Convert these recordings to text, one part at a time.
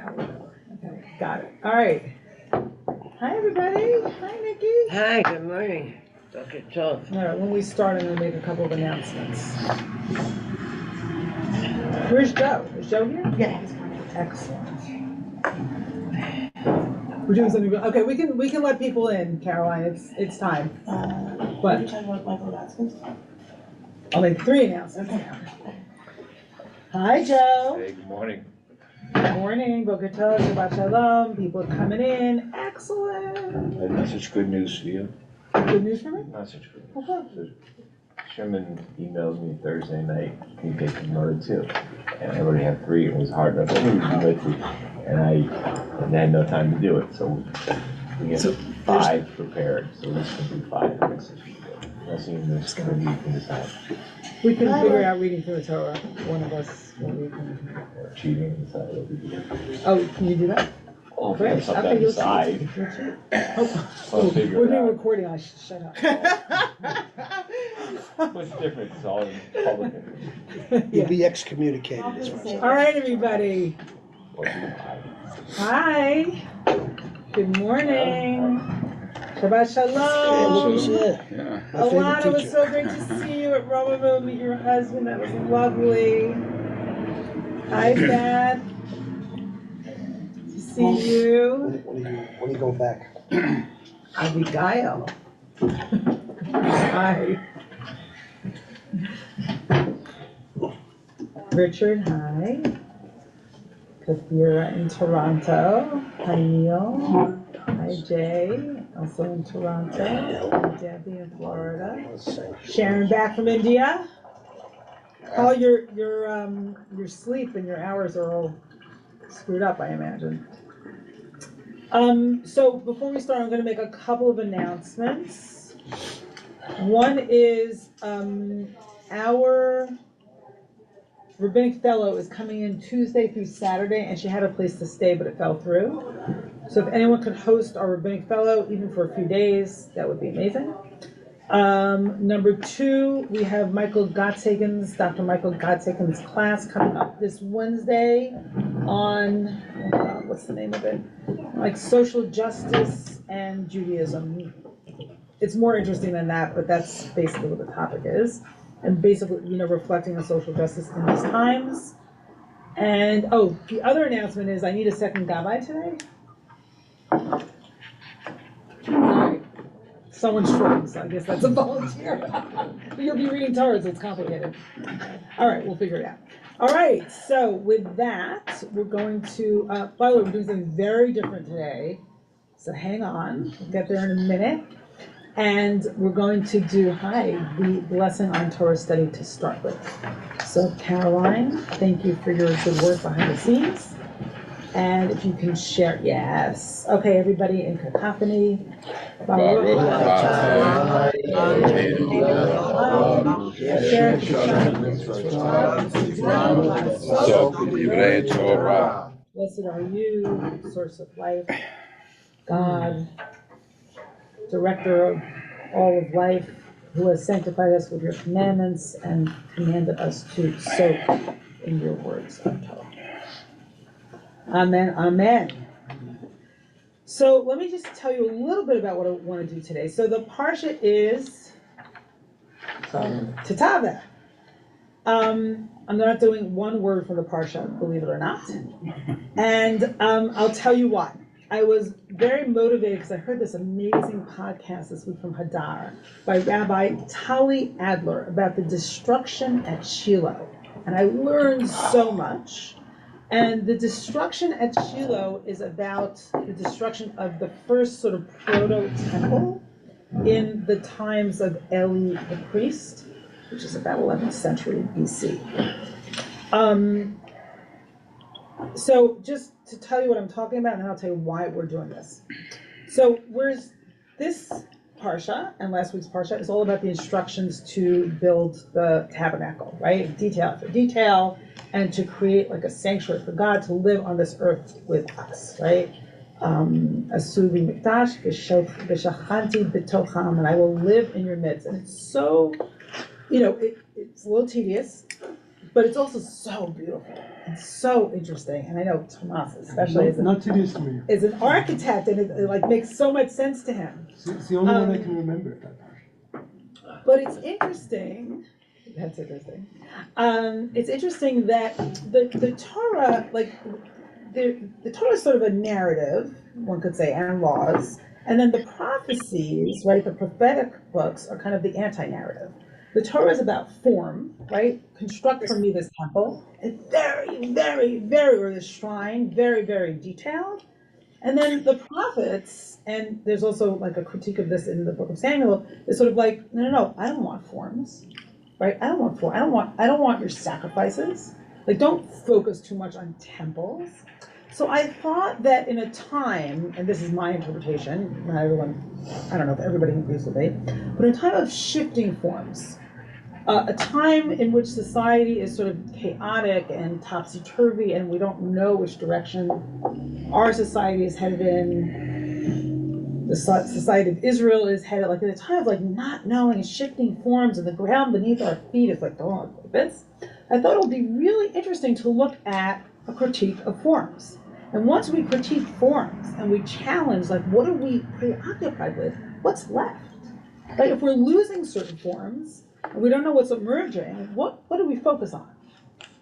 Okay, got it. All right. Hi, everybody. Hi, Nikki. Hi, good morning. Dr. Tov. All right, when we start, I'm going to make a couple of announcements. Where's Joe? Is Joe here? Yeah. Excellent. We're doing something. Okay, we can let people in, Caroline. It's time. What? You talking about Michael announcements? I'll make 3 announcements now. Hi, Joe. Hey, good morning. Good morning. Boker Tov, Shabbat Shalom. People are coming in. Excellent. Not such good news for you. Good news for me? Not such good news. Okay. Sherman emailed me Thursday night. He gave me another 2, and I already have 3. It was hard enough to do it, and I had no time to do it. So we have 5 prepared. So this can do 5. Unless you can decide. We can figure out reading through the Torah. One of us will read. Or cheating and decide what we do. Oh, can you do that? Oh, Great. something Okay, you'll decide. cheat. I'll figure We're it being out. recorded. I should shut up. What's different? It's all in public. You'll be excommunicated as well. All right, everybody. Hi. Good morning. Shabbat Shalom. Alana, it was so great to see you at Romemu. Meet your husband. That was lovely. Hi, Dad. To see you. When do you go back? Abigail. Hi. Richard, hi. Kathira in Toronto. Hi, Neil. Hi, Jay, also in Toronto. Hi, Debbie in Florida. Sharon back from India. All your sleep and your hours are all screwed up, I imagine. So before we start, I'm going to make a couple of announcements. One is our rabbinic fellow is coming in Tuesday through Saturday, and she had a place to stay, but it fell through. So if anyone could host our rabbinic fellow, even for a few days, that would be amazing. Number 2, we have Dr. Michael Gottsagen's class coming up this Wednesday on, what's the name of it? Like social justice and Judaism. It's more interesting than that, but that's basically what the topic is. And basically, reflecting on social justice in these times. And, the other announcement is I need a second gabbai today. All right. Someone's shrugging, so I guess that's a volunteer. But you'll be reading Torah, so it's complicated. All right, we'll figure it out. All right, so with that, we're going to, by the way, we're doing something very different today. So hang on, we'll get there in a minute. And we're going to do, the blessing on Torah study to start with. So Caroline, thank you for your good work behind the scenes. And if you can share, yes. Okay, everybody in cacophony. Blessed are you, source of life, God, director of all of life, who has sanctified us with your commandments and commanded us to soak in your words of Torah. Amen, amen. So let me just tell you a little bit about what I want to do today. So the parsha is Tetaveh. I'm not doing one word from the parsha, believe it or not. And I'll tell you why. I was very motivated because I heard this amazing podcast this week from Hadar by Rabbi Tali Adler about the destruction at Shiloh. And I learned so much. And the destruction at Shiloh is about the destruction of the first sort of proto-temple in the times of Eli the priest, which is about 11th century BC. So just to tell you what I'm talking about, and then I'll tell you why we're doing this. So whereas this parsha and last week's parsha is all about the instructions to build the tabernacle, right? Detail after detail, and to create like a sanctuary for God to live on this earth with us, right? Asuvi mikdash v'shachanti b'tocham, and I will live in your midst. And it's so, it's a little tedious, but it's also so beautiful and so interesting. And I know Tomas, especially, Not tedious to me. is an architect, and it like makes so much sense to him. It's the only one I can remember. That part. But it's interesting. That's interesting. It's interesting that the Torah, like the Torah is sort of a narrative, one could say, and laws, and then the prophecies, right? The prophetic books are kind of the anti-narrative. The Torah is about form, right? Construct for me this temple. It's very, very, very, or this shrine, very, very detailed. And then the prophets, and there's also like a critique of this in the book of Samuel, is sort of like, no, I don't want forms, right? I don't want form. I don't want your sacrifices. Like, don't focus too much on temples. So I thought that in a time, and this is my interpretation, not everyone, I don't know if everybody agrees with me, but in a time of shifting forms, a time in which society is sort of chaotic and topsy-turvy, and we don't know which direction our society is headed in, the society of Israel is headed, like in a time of like not knowing and shifting forms, and the ground beneath our feet is like going like this. I thought it would be really interesting to look at a critique of forms. And once we critique forms and we challenge, like, what are we preoccupied with? What's left? Like, if we're losing certain forms and we don't know what's emerging, what do we focus on?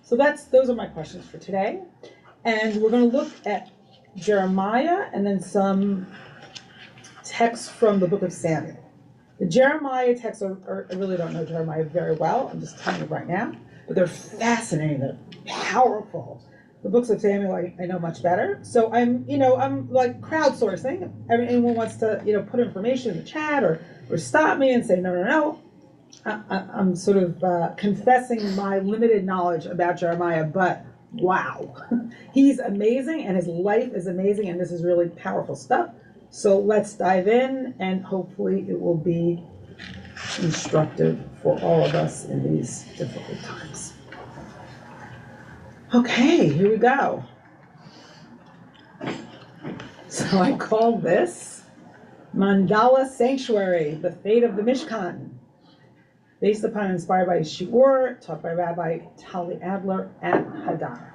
So those are my questions for today. And we're going to look at Jeremiah and then some texts from the book of Samuel. The Jeremiah texts I really don't know Jeremiah very well. I'm just telling you right now. But they're fascinating. They're powerful. The books of Samuel I know much better. So I'm like crowdsourcing. Anyone wants to, put information in the chat or stop me and say, no. I'm sort of confessing my limited knowledge about Jeremiah, but wow. He's amazing and his life is amazing and this is really powerful stuff. So let's dive in and hopefully it will be instructive for all of us in these difficult times. Okay, here we go. So I call this Mandala Sanctuary, the Fate of the Mishkan, based upon and inspired by Shiur, taught by Rabbi Tali Adler at Hadar.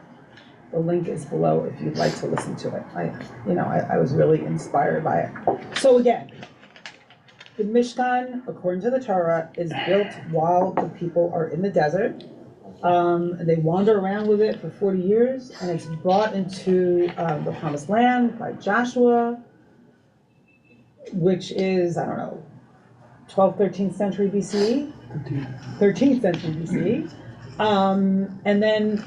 The link is below if you'd like to listen to it. I was really inspired by it. So again, the Mishkan, according to the Torah, is built while the people are in the desert. They wander around with it for 40 years, and it's brought into the Promised Land by Joshua, which is, 12th, 13th century BCE? 13th century BCE. And then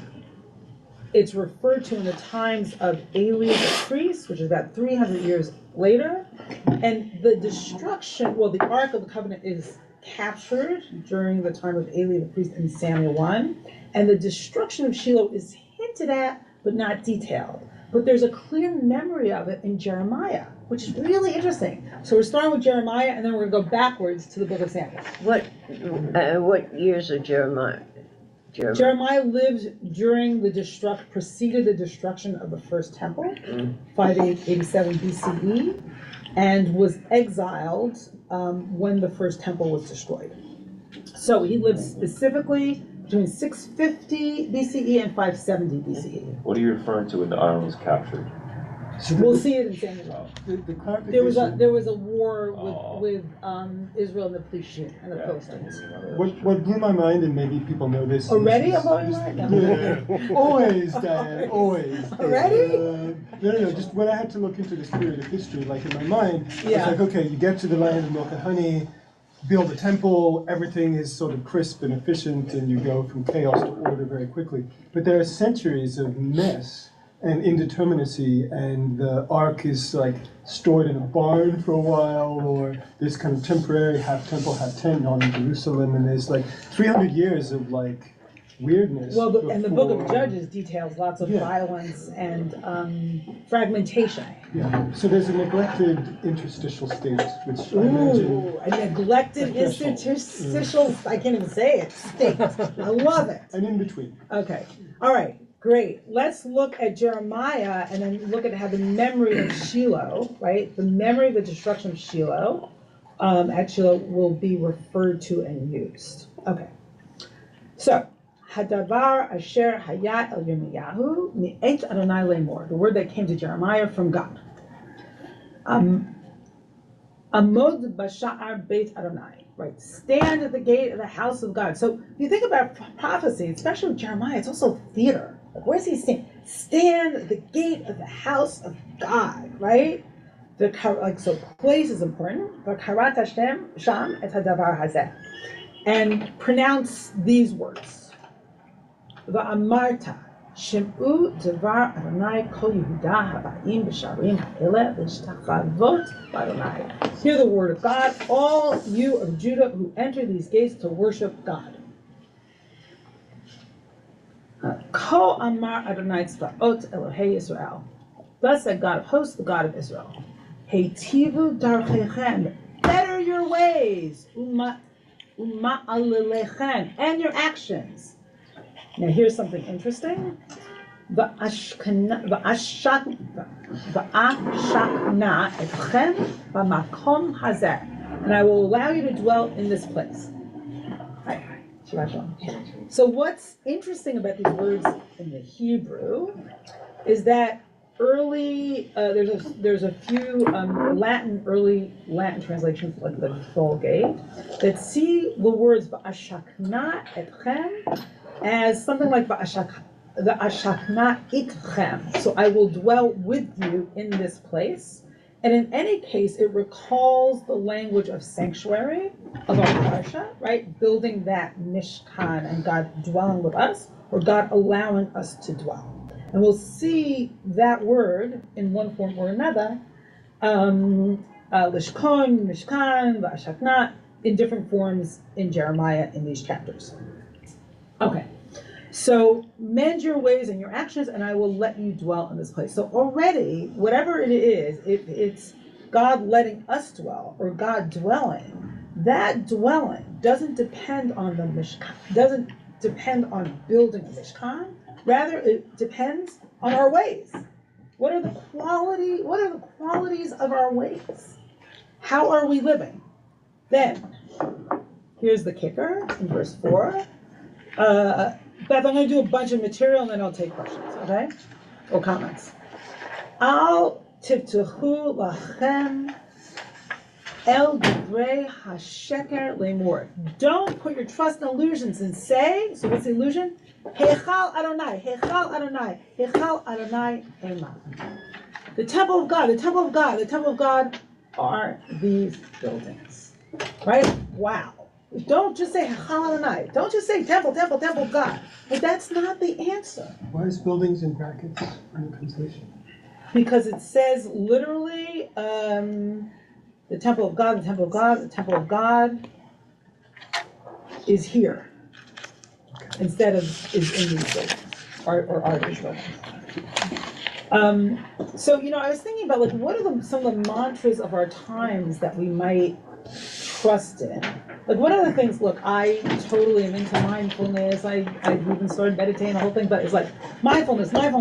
it's referred to in the times of Eli the priest, which is about 300 years later. And the destruction, the Ark of the Covenant is captured during the time of Eli the priest in Samuel 1. And the destruction of Shiloh is hinted at, but not detailed. But there's a clear memory of it in Jeremiah, which is really interesting. So we're starting with Jeremiah, and then we're going to go backwards to the book of Samuel. What years of Jeremiah? Jeremiah lived during preceded the destruction of the first temple, 587 BCE, and was exiled when the first temple was destroyed. So he lived specifically between 650 BCE and 570 BCE. What are you referring to when the arm was captured? So We'll see it in Samuel. The clarification. There was a war with Israel and the Plishtim and the Philistines. What blew my mind, and maybe people know this. Already? is- I'm blowing your mind? Yeah. Always, Diane, always. Already? No. Just when I had to look into this period of history, like in my mind, Yeah. it's like, okay, you get to the land of milk and honey, build a temple, everything is sort of crisp and efficient, and you go from chaos to order very quickly. But there are centuries of mess and indeterminacy, and the ark is like stored in a barn for a while, or this kind of temporary half temple, half tent on in Jerusalem, and there's like 300 years of like weirdness. Well, and the book of before- Judges details lots of Yeah. violence and fragmentation. Yeah, so there's a neglected interstitial state, which I imagine. Ooh, a neglected A threshold. interstitial, I can't even say it, state. I love it. And in between. Okay, all right, great. Let's look at Jeremiah and then look at how the memory of Shiloh, right? The memory of the destruction of Shiloh, at Shiloh will be referred to and used. Okay, so hadavar asher hayat el Yirmiyahu mi'et Adonai lemor, the word that came to Jeremiah from God. Amod b'sha'ar beit Adonai, right? Stand at the gate of the house of God. So if you think about prophecy, especially with Jeremiah, it's also theater. Like, where's he saying? Stand at the gate of the house of God, right? So place is important. V'karat Hashem sham et hadavar hazeh, and pronounce these words. Va'amarta shem'u devar Adonai kol Yehuda haba'im b'sharim ha'eleh v'shtachavot b'Adonai. Hear the word of God, all you of Judah who enter these gates to worship God. Ko amar Adonai tzvaot Elohei Yisrael. Thus said God of hosts, the God of Israel. Heitivu darchechem, better your ways, uma'alelechem, and your actions. Now here's something interesting. Va'ashakna etchem b'makom hazeh, and I will allow you to dwell in this place. So what's interesting about these words in the Hebrew is that early there's a few early Latin translations like the Vulgate that see the words va'ashakna etchem as something like va'ashakna itchem. So I will dwell with you in this place. And in any case, it recalls the language of sanctuary of our parsha, right? Building that mishkan and God dwelling with us, or God allowing us to dwell. And we'll see that word in one form or another, lishkon, mishkan, v'ashakna, in different forms in Jeremiah in these chapters. Okay. So mend your ways and your actions, and I will let you dwell in this place. So already, whatever it is, if it's God letting us dwell or God dwelling, that dwelling doesn't depend on the mishkan, doesn't depend on building a mishkan. Rather, it depends on our ways. What are the qualities of our ways? How are we living? Then, here's the kicker in verse 4. Beth, I'm going to do a bunch of material and then I'll take questions, okay? Or comments. Al tiftuchu lachem el divrei hasheker lemor. Don't put your trust in illusions and say, so what's the illusion? Heichal Adonai, Heichal Adonai, Heichal Adonai Ema. The temple of God, the temple of God, the temple of God are these buildings, right? Wow. Don't just say Heichal Adonai. Don't just say temple, temple, temple of God. But that's not the answer. Why is buildings in brackets in the translation? Because it says literally, the temple of God, the temple of God, the temple of God is here instead of is in these buildings or are these buildings. So I was thinking about what are some of the mantras of our times that we might trust in. Like, one of the things, look, I totally am into mindfulness. I've even started meditating, the whole thing, but it's like mindfulness. Like,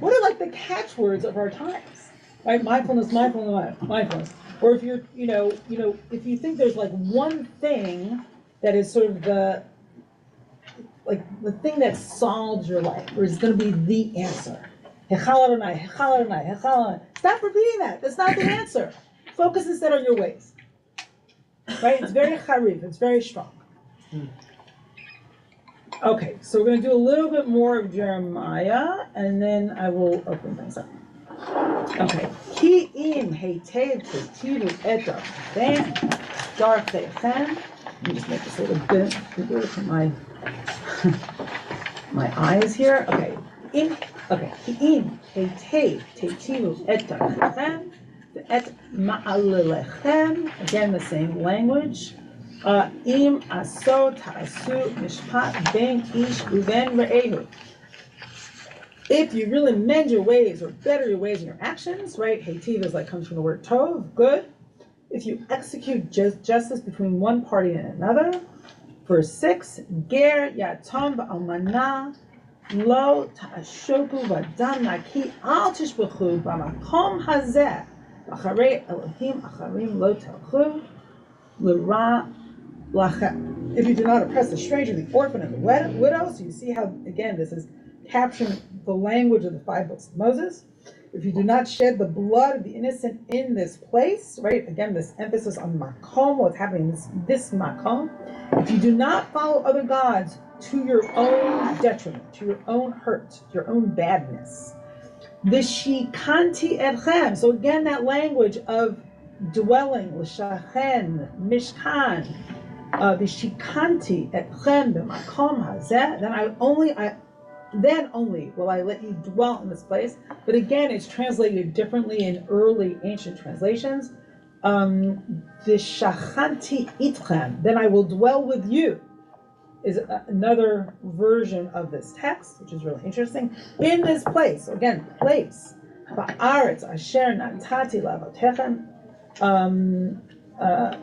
what are the catchwords of our times? Right? Mindfulness. Or if you're, if you think there's one thing that is sort of the thing that solves your life, or is going to be the answer. Heichal Adonai, Heichal Adonai, Heichal Adonai. Stop repeating that. That's not the answer. Focus instead on your ways. Right? It's very charif. It's very strong. Okay, so we're going to do a little bit more of Jeremiah, and then I will open things up. Okay. Ki im heitev tetivu etarchem darchechem. Let me just make this a little bit bigger for my eyes here. Okay. Ki im heitev tetivu etarchem. Et ma'alelechem, again the same language. Im aso ta'asu mishpat ben ish uven re'ehu. If you really mend your ways or better your ways and your actions, right? Heitiv is comes from the word tov, good. If you execute justice between one party and another. Verse 6, ger yatom v'almana lo ta'ashoku v'adam naki al tishbechu b'makom hazeh. Acharei Elohim acharim lo telchu l'ra lachem. If you do not oppress the stranger, the orphan, and the widow, so you see how, again, this is capturing the language of the 5 books of Moses. If you do not shed the blood of the innocent in this place, right? Again, this emphasis on makom, what's happening in this makom. If you do not follow other gods to your own detriment, to your own hurt, to your own badness. Vishikanti etchem. So again, that language of dwelling, l'shachen, mishkan, vishikanti etchem b'makom hazeh. Then only will I let you dwell in this place. But again, it's translated differently in early ancient translations. V'shachanti itchem, then I will dwell with you, is another version of this text, which is really interesting. In this place, again, place. Ba'aretz asher natati lavotechem,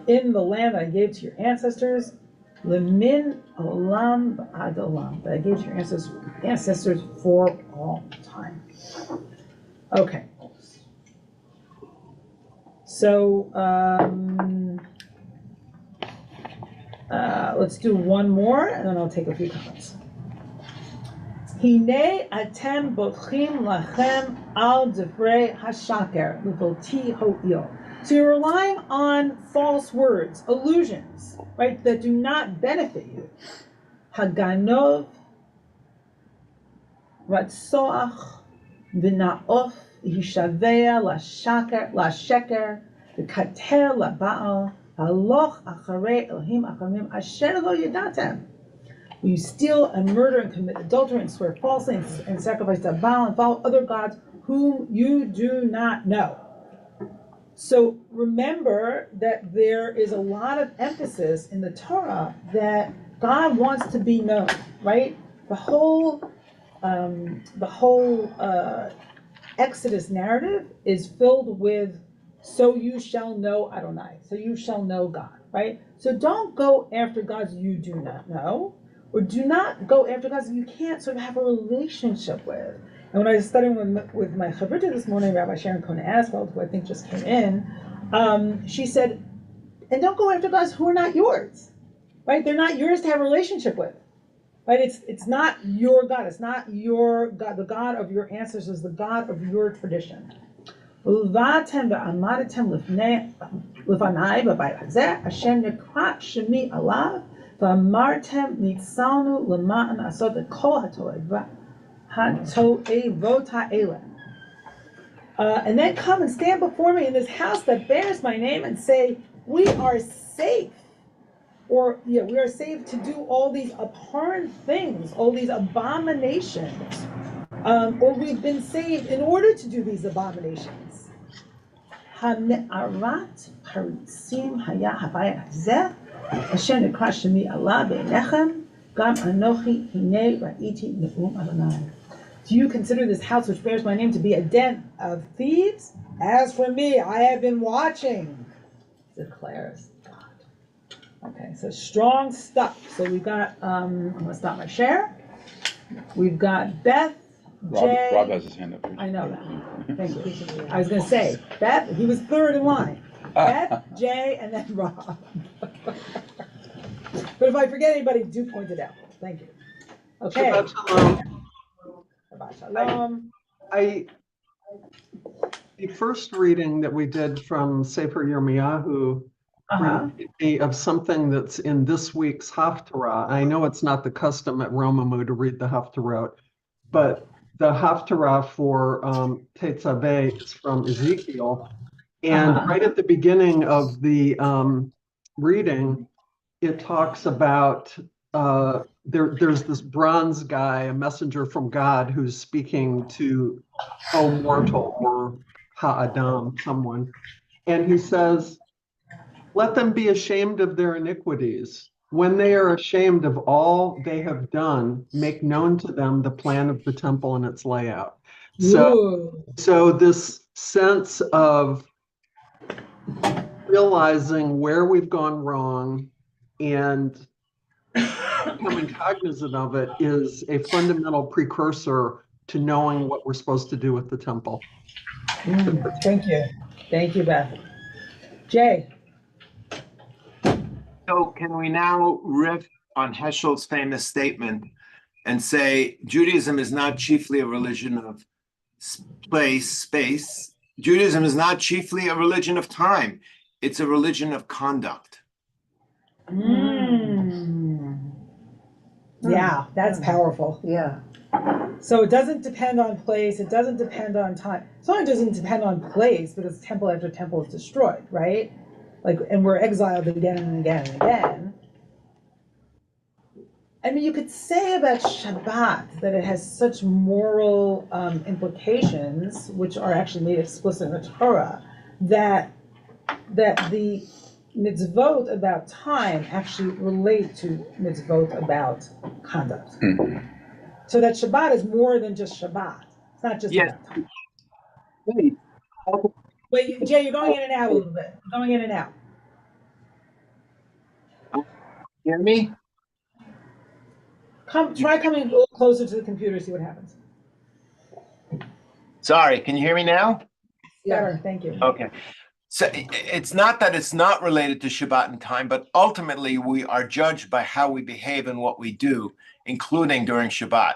in the land that I gave to your ancestors. Lemin olam v'ad olam, that I gave to your ancestors for all time. Okay. So let's do one more, and then I'll take a few comments. Hine atem bochim lachem al divrei hashaker l'volti ho'il. So you're relying on false words, illusions, right, that do not benefit you. Haganov, ratsoach, v'na'of, hishavea, la-sheker, v'kater la-ba'al, haloch acharei Elohim achamim, asher lo yadatem. You steal and murder and commit adultery and swear falsely and sacrifice to Baal and follow other gods whom you do not know. So remember that there is a lot of emphasis in the Torah that God wants to be known, right? The whole Exodus narrative is filled with, so you shall know Adonai, so you shall know God, right? So don't go after gods you do not know, or do not go after gods you can't sort of have a relationship with. And when I was studying with my chavrita this morning, Rabbi Sharon Cohen Asfeld, who I think just came in, she said, and don't go after gods who are not yours, right? They're not yours to have a relationship with, right? It's not your God. It's not your God. The God of your ancestors is the God of your tradition. Uvatem ve'amadetem lefanai b'bayit hazeh asher nekra shemi alav v'amartem nitzalnu lema'an asot kol hato'evot ha'eleh. And then come and stand before me in this house that bears my name and say, we are safe. Or, we are safe to do all these abhorrent things, all these abominations. Or we've been saved in order to do these abominations. Ha'me'arat haritzim haya havayat hazeh asher nekra shemi Allah be'enechem gam anochi hinei ra'iti ne'um Adonai. Do you consider this house which bears my name to be a den of thieves? As for me, I have been watching, declares God. Okay, so strong stuff. So we've got, I'm going to stop my share. We've got Beth, Jay. Rob has his hand up. I know that. Thank you. I was going to say, Beth, he was third in line. Beth, Jay, and then Rob. But if I forget anybody, do point it out. Thank you. Okay. Shabbat Shalom. The first reading that we did from Sefer Yirmiyahu reminded me of something that's in this week's Haftarah. I know it's not the custom at Romemu to read the Haftarah, but the Haftarah for Tetzaveh is from Ezekiel. And right at the beginning of the reading, it talks about there's this bronze guy, a messenger from God, who's speaking to O mortal or Ha'adam, someone. And he says, let them be ashamed of their iniquities. When they are ashamed of all they have done, make known to them the plan of the temple and its layout. So this sense of realizing where we've gone wrong and becoming cognizant of it is a fundamental precursor to knowing what we're supposed to do with the temple. Thank you. Thank you, Beth. Jay. So can we now riff on Heschel's famous statement and say Judaism is not chiefly a religion of space. Judaism is not chiefly a religion of time. It's a religion of conduct. Yeah, that's powerful. Yeah. So it doesn't depend on place, it doesn't depend on time. It only doesn't depend on place because temple after temple is destroyed, right? Like, and we're exiled again and again and again. I mean, you could say about Shabbat that it has such moral implications, which are actually made explicit in the Torah, that the mitzvot about time actually relate to mitzvot about conduct. So that Shabbat is more than just Shabbat. It's not just about time. Wait, Jay, you're going in and out a little bit. You're going in and out. Hear me? Try coming a little closer to the computer, see what happens. Sorry, can you hear me now? Better, thank you. Okay. So it's not that it's not related to Shabbat and time, but ultimately we are judged by how we behave and what we do, including during Shabbat.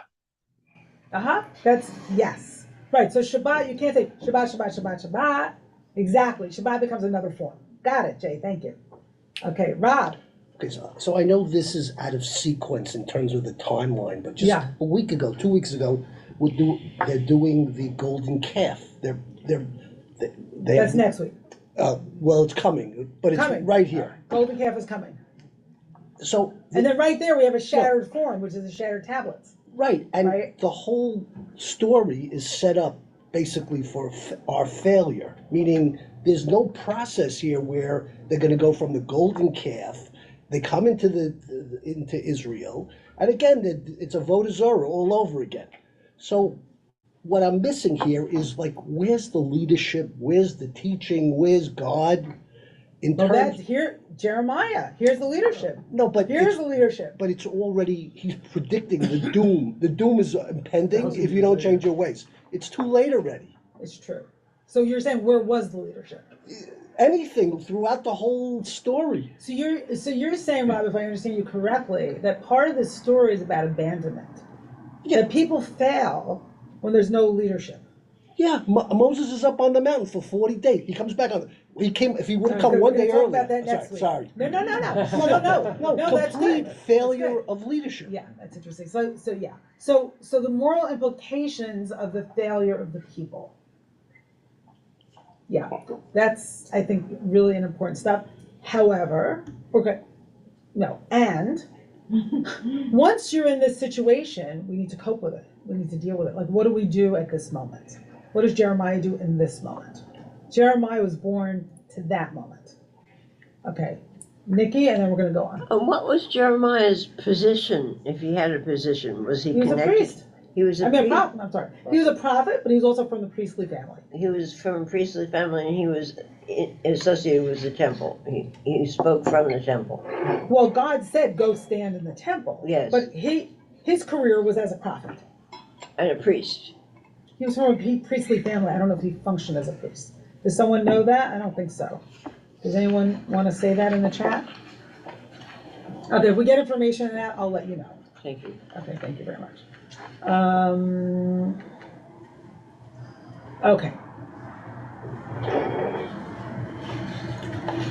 That's, yes. Right, so Shabbat, you can't say Shabbat, Shabbat, Shabbat, Shabbat. Exactly, Shabbat becomes another form. Got it, Jay, thank you. Okay, Rob. Okay, so I know this is out of sequence in terms of the timeline, but just a week ago, 2 weeks ago, they're doing the golden calf. They That's next week. Well, it's coming, but it's right here. Golden calf is coming. So, and then right there we have a shattered form, which is the shattered tablets. Right, and the whole story is set up basically for our failure, meaning there's no process here where they're going to go from the golden calf, they come into into Israel, and again, it's a voda zorah all over again. So what I'm missing here is, like, where's the leadership? Where's the teaching? Where's God? That's here, Jeremiah. Here's the leadership. No, but here's the leadership. But it's already, he's predicting the doom. The doom is impending if you don't change your ways. It's too late already. It's true. So you're saying, where was the leadership? Anything throughout the whole story. So you're saying, Rob, if I understand you correctly, that part of the story is about abandonment. Yeah. That people fail when there's no leadership. Yeah, Moses is up on the mountain for 40 days. He comes back on. If he would have come one day earlier. About that next week. Sorry. No. Complete that's failure of leadership. Yeah, that's interesting. So the moral implications of the failure of the people. Yeah, that's, I think, really an important step. However, and once you're in this situation, we need to cope with it. We need to deal with it. Like, what do we do at this moment? What does Jeremiah do in this moment? Jeremiah was born to that moment. Okay, Nikki, and then we're going to go on. What was Jeremiah's position, if he had a position? Was he connected? A priest. He was a priest. I'm sorry. He was a prophet, but he was also from the priestly family. He was from a priestly family, and he was associated with the temple. He spoke from the temple. Well, God said, go stand in the temple. Yes. But his career was as a prophet. And a priest. He was from a priestly family. I don't know if he functioned as a priest. Does someone know that? I don't think so. Does anyone want to say that in the chat? Okay, if we get information on that, I'll let you know. Thank you. Okay, thank you very much. Okay.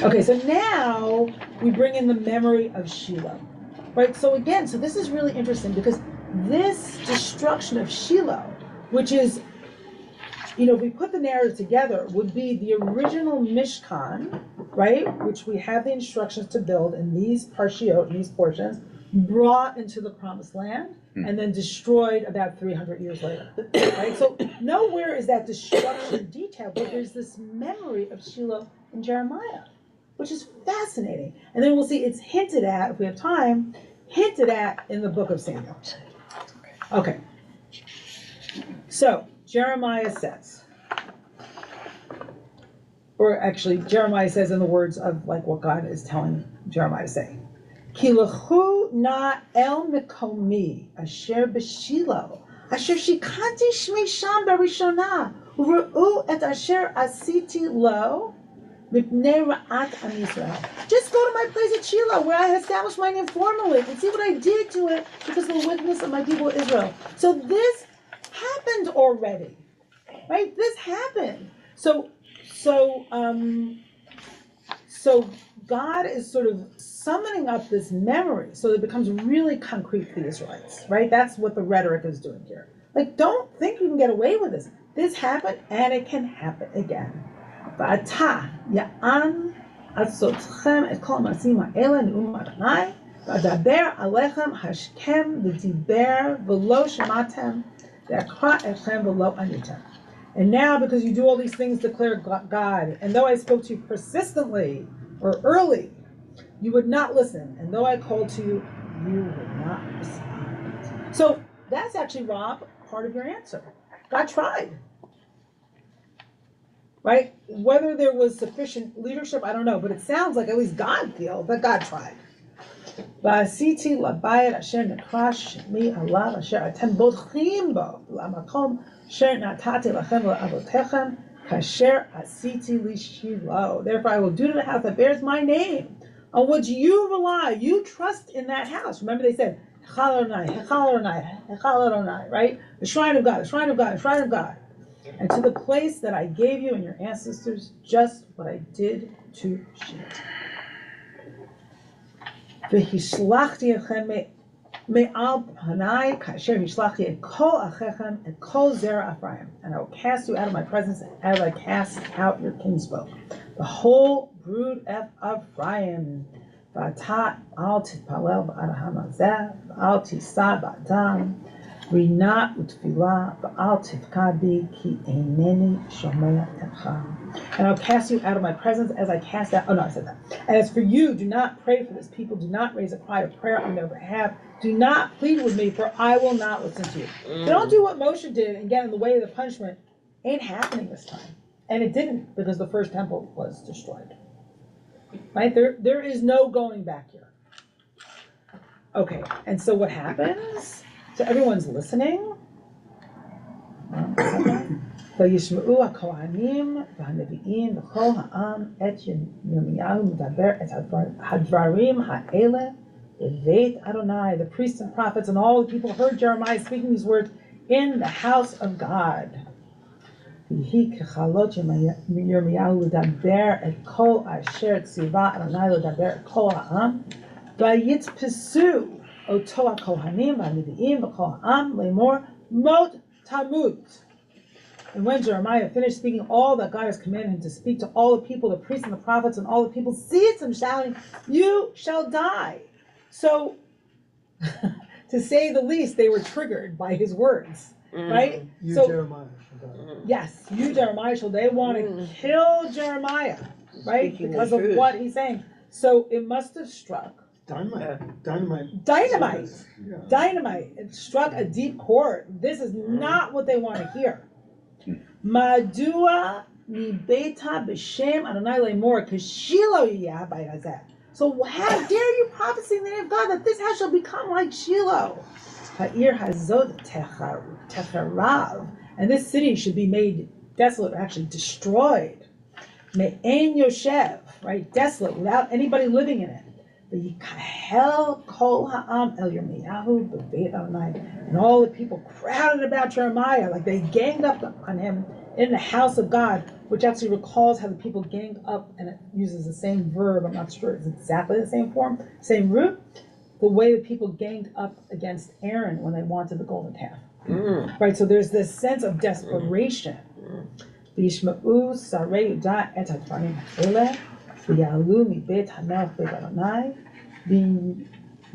Okay, so now we bring in the memory of Shiloh. Right, so again, this is really interesting because this destruction of Shiloh, which is, if we put the narrative together, would be the original Mishkan, right, which we have the instructions to build in these parshiot, in these portions, brought into the promised land, and then destroyed about 300 years later, right? So nowhere is that destruction detailed, but there's this memory of Shiloh in Jeremiah, which is fascinating. And then we'll see it's hinted at, if we have time, in the book of Samuel. Okay. So Jeremiah says, or actually Jeremiah says in the words of like what God is telling Jeremiah to say, Ki lechu na el mikomi asher b'Shilo, asher shikanti shmi sham barishona, u'ra'u et asher asiti lo, Mipnei ra'at am Yisrael. Just go to my place at Shiloh, where I established my name formally, and see what I did to it because of the wickedness of my people Israel. So this happened already, right? This happened. So God is sort of summoning up this memory so that it becomes really concrete for the Israelites, right? That's what the rhetoric is doing here. Like, don't think you can get away with this. This happened, and it can happen again. V'ata ya'an atzotchem et kol ma'asim ha'ela ne'um Adonai v'adaber alechem hashkem v'diber v'lo shematem v'akra etchem v'lo anitem. And now, because you do all these things, declare God, and though I spoke to you persistently or early, you would not listen. And though I called to you, you would not respond. So that's actually, Rob, part of your answer. God tried. Right? Whether there was sufficient leadership, I don't know, but it sounds like at least God feels that God tried. ועשיתי לבית אשר נקרא שמי עליו אשר אתם בוטחים בו למקום אשר נתתי לכם ולאבותיכם כאשר עשיתי לשילה. Therefore I will do to the house that bears my name, on which you rely, you trust in that house. Remember they said, Hechal Adonai, Hechal Adonai, Hechal Adonai, right? The shrine of God, the shrine of God, the shrine of God. And to the place that I gave you and your ancestors, just what I did to Shiloh. והשלחתי אתכם מעל פניי כאשר השלחתי את כל אחיכם את כל זרע אפרים, and I will cast you out of my presence as I cast out your kinsfolk, the whole brood of Ephraim. ואתה אל תתפלל בעד העם הזה ואל תישא באדם רינה ותפילה ואל תפקע בי כי אינני שומע לך. And I'll cast you out of my presence as I cast out, I said that. And as for you, do not pray for this people, do not raise a cry of prayer on their behalf, do not plead with me, for I will not listen to you. Don't do what Moshe did and get in the way of the punishment. Ain't happening this time. And it didn't, because the first temple was destroyed. Right? There is no going back here. Okay, and so what happens? So everyone's listening. וישמעו הכהנים והנביאים וכל העם את ירמיהו מדבר את הדברים האלה בבית Adonai. The priests and prophets and all the people heard Jeremiah speaking these words in the house of God. ויהי ככלות ירמיהו לדבר את כל אשר ציווה אדוני לדבר את כל העם ויתפסו אותו הכהנים והנביאים וכל העם לאמור מות תמות. And when Jeremiah finished speaking all that God has commanded him to speak to all the people, the priests and the prophets, and all the people seized him, shouting, "You shall die!" So, to say the least, they were triggered by his words, right? You, so, Jeremiah. yes, you, Jeremiah, shall. They want to kill Jeremiah, right? Speaking Because the of truth. what he's saying. So it must have struck. Dynamite. Yeah. Dynamite. It struck a deep chord. This is not what they want to hear. Madua nibeta b'shem Adonai lemor k'Shilo yiyah b'ayit hazeh. So how dare you prophesy in the name of God that this house shall become like Shiloh? Ha'ir hazod techarav, and this city should be made desolate, actually destroyed. Me'en yoshev, right, desolate, without anybody living in it. V'yikahel kol ha'am el Yirmiyahu b'beit Adonai, and all the people crowded about Jeremiah, like they ganged up on him in the house of God, which actually recalls how the people ganged up, and it uses the same verb. I'm not sure it's exactly the same form, same root. The way the people ganged up against Aaron when they wanted the golden calf. Right, so there's this sense of desperation. V'yishma'u sarei Yudah et hadvarim ha'eleh v'yalu mibeit hamelech beit Adonai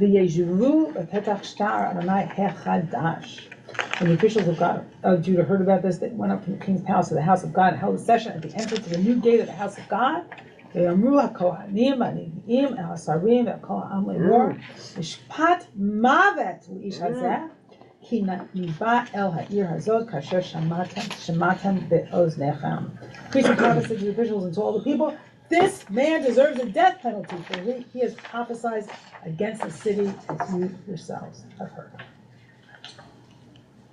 v'yezhuvu b'petach shtar Adonai hechadash. When the officials of Judah heard about this, they went up from the king's palace to the house of God and held a session at the entrance of the new gate of the house of God. ויאמרו הכהנים והנביאים אל השרים וכל העם לאמור משפט מוות לאיש הזה כי ניבא אל העיר הזאת כאשר שמעתם באוזניכם. Priests and prophets said to the officials and to all the people, this man deserves a death penalty, for he has prophesied against the city as you yourselves have heard.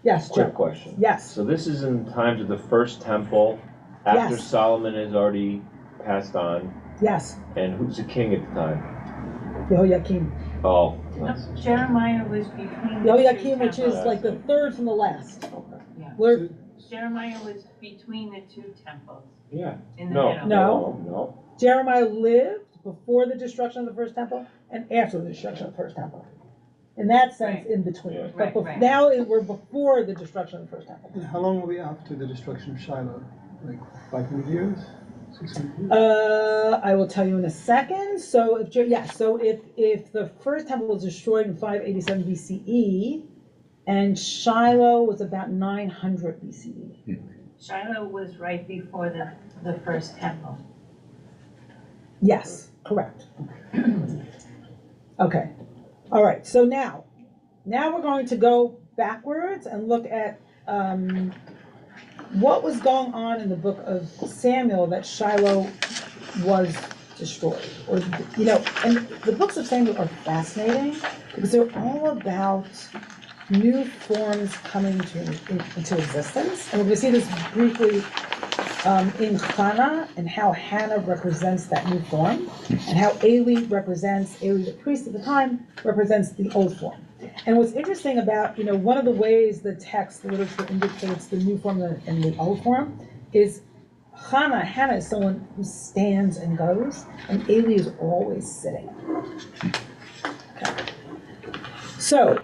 Yes, Joe. Quick question. Yes. So this is in times of the first temple, after Yes. Solomon has already passed on, Yes, and who's the king at the time? Yehoiakim. Oh, nice. Jeremiah was between. the Yehoiakim, two which is temples. like the third from the last. Okay. We're, Jeremiah was between the two temples, Yeah. in the No, middle. no. Jeremiah lived before the destruction of the first temple and after the destruction of the first temple. In that sense, Right. in between. Yeah. But Right. now we're before the destruction of the first temple. And how long were we after the destruction of Shiloh? Like 500 years? 600 years? I will tell you in a second. So if the first temple was destroyed in 587 BCE, and Shiloh was about 900 BCE. Shiloh was right before the first temple. Yes, correct. Okay. All right. So now we're going to go backwards and look at what was going on in the book of Samuel that Shiloh was destroyed. Or, and the books of Samuel are fascinating because they're all about new forms coming into existence. And we're going to see this briefly in Hannah, and how Hannah represents that new form, and how Eli, the priest at the time, represents the old form. And what's interesting about, one of the ways the text, the literature indicates the new form and the old form is Hannah is someone who stands and goes, and Eli is always sitting. Okay. So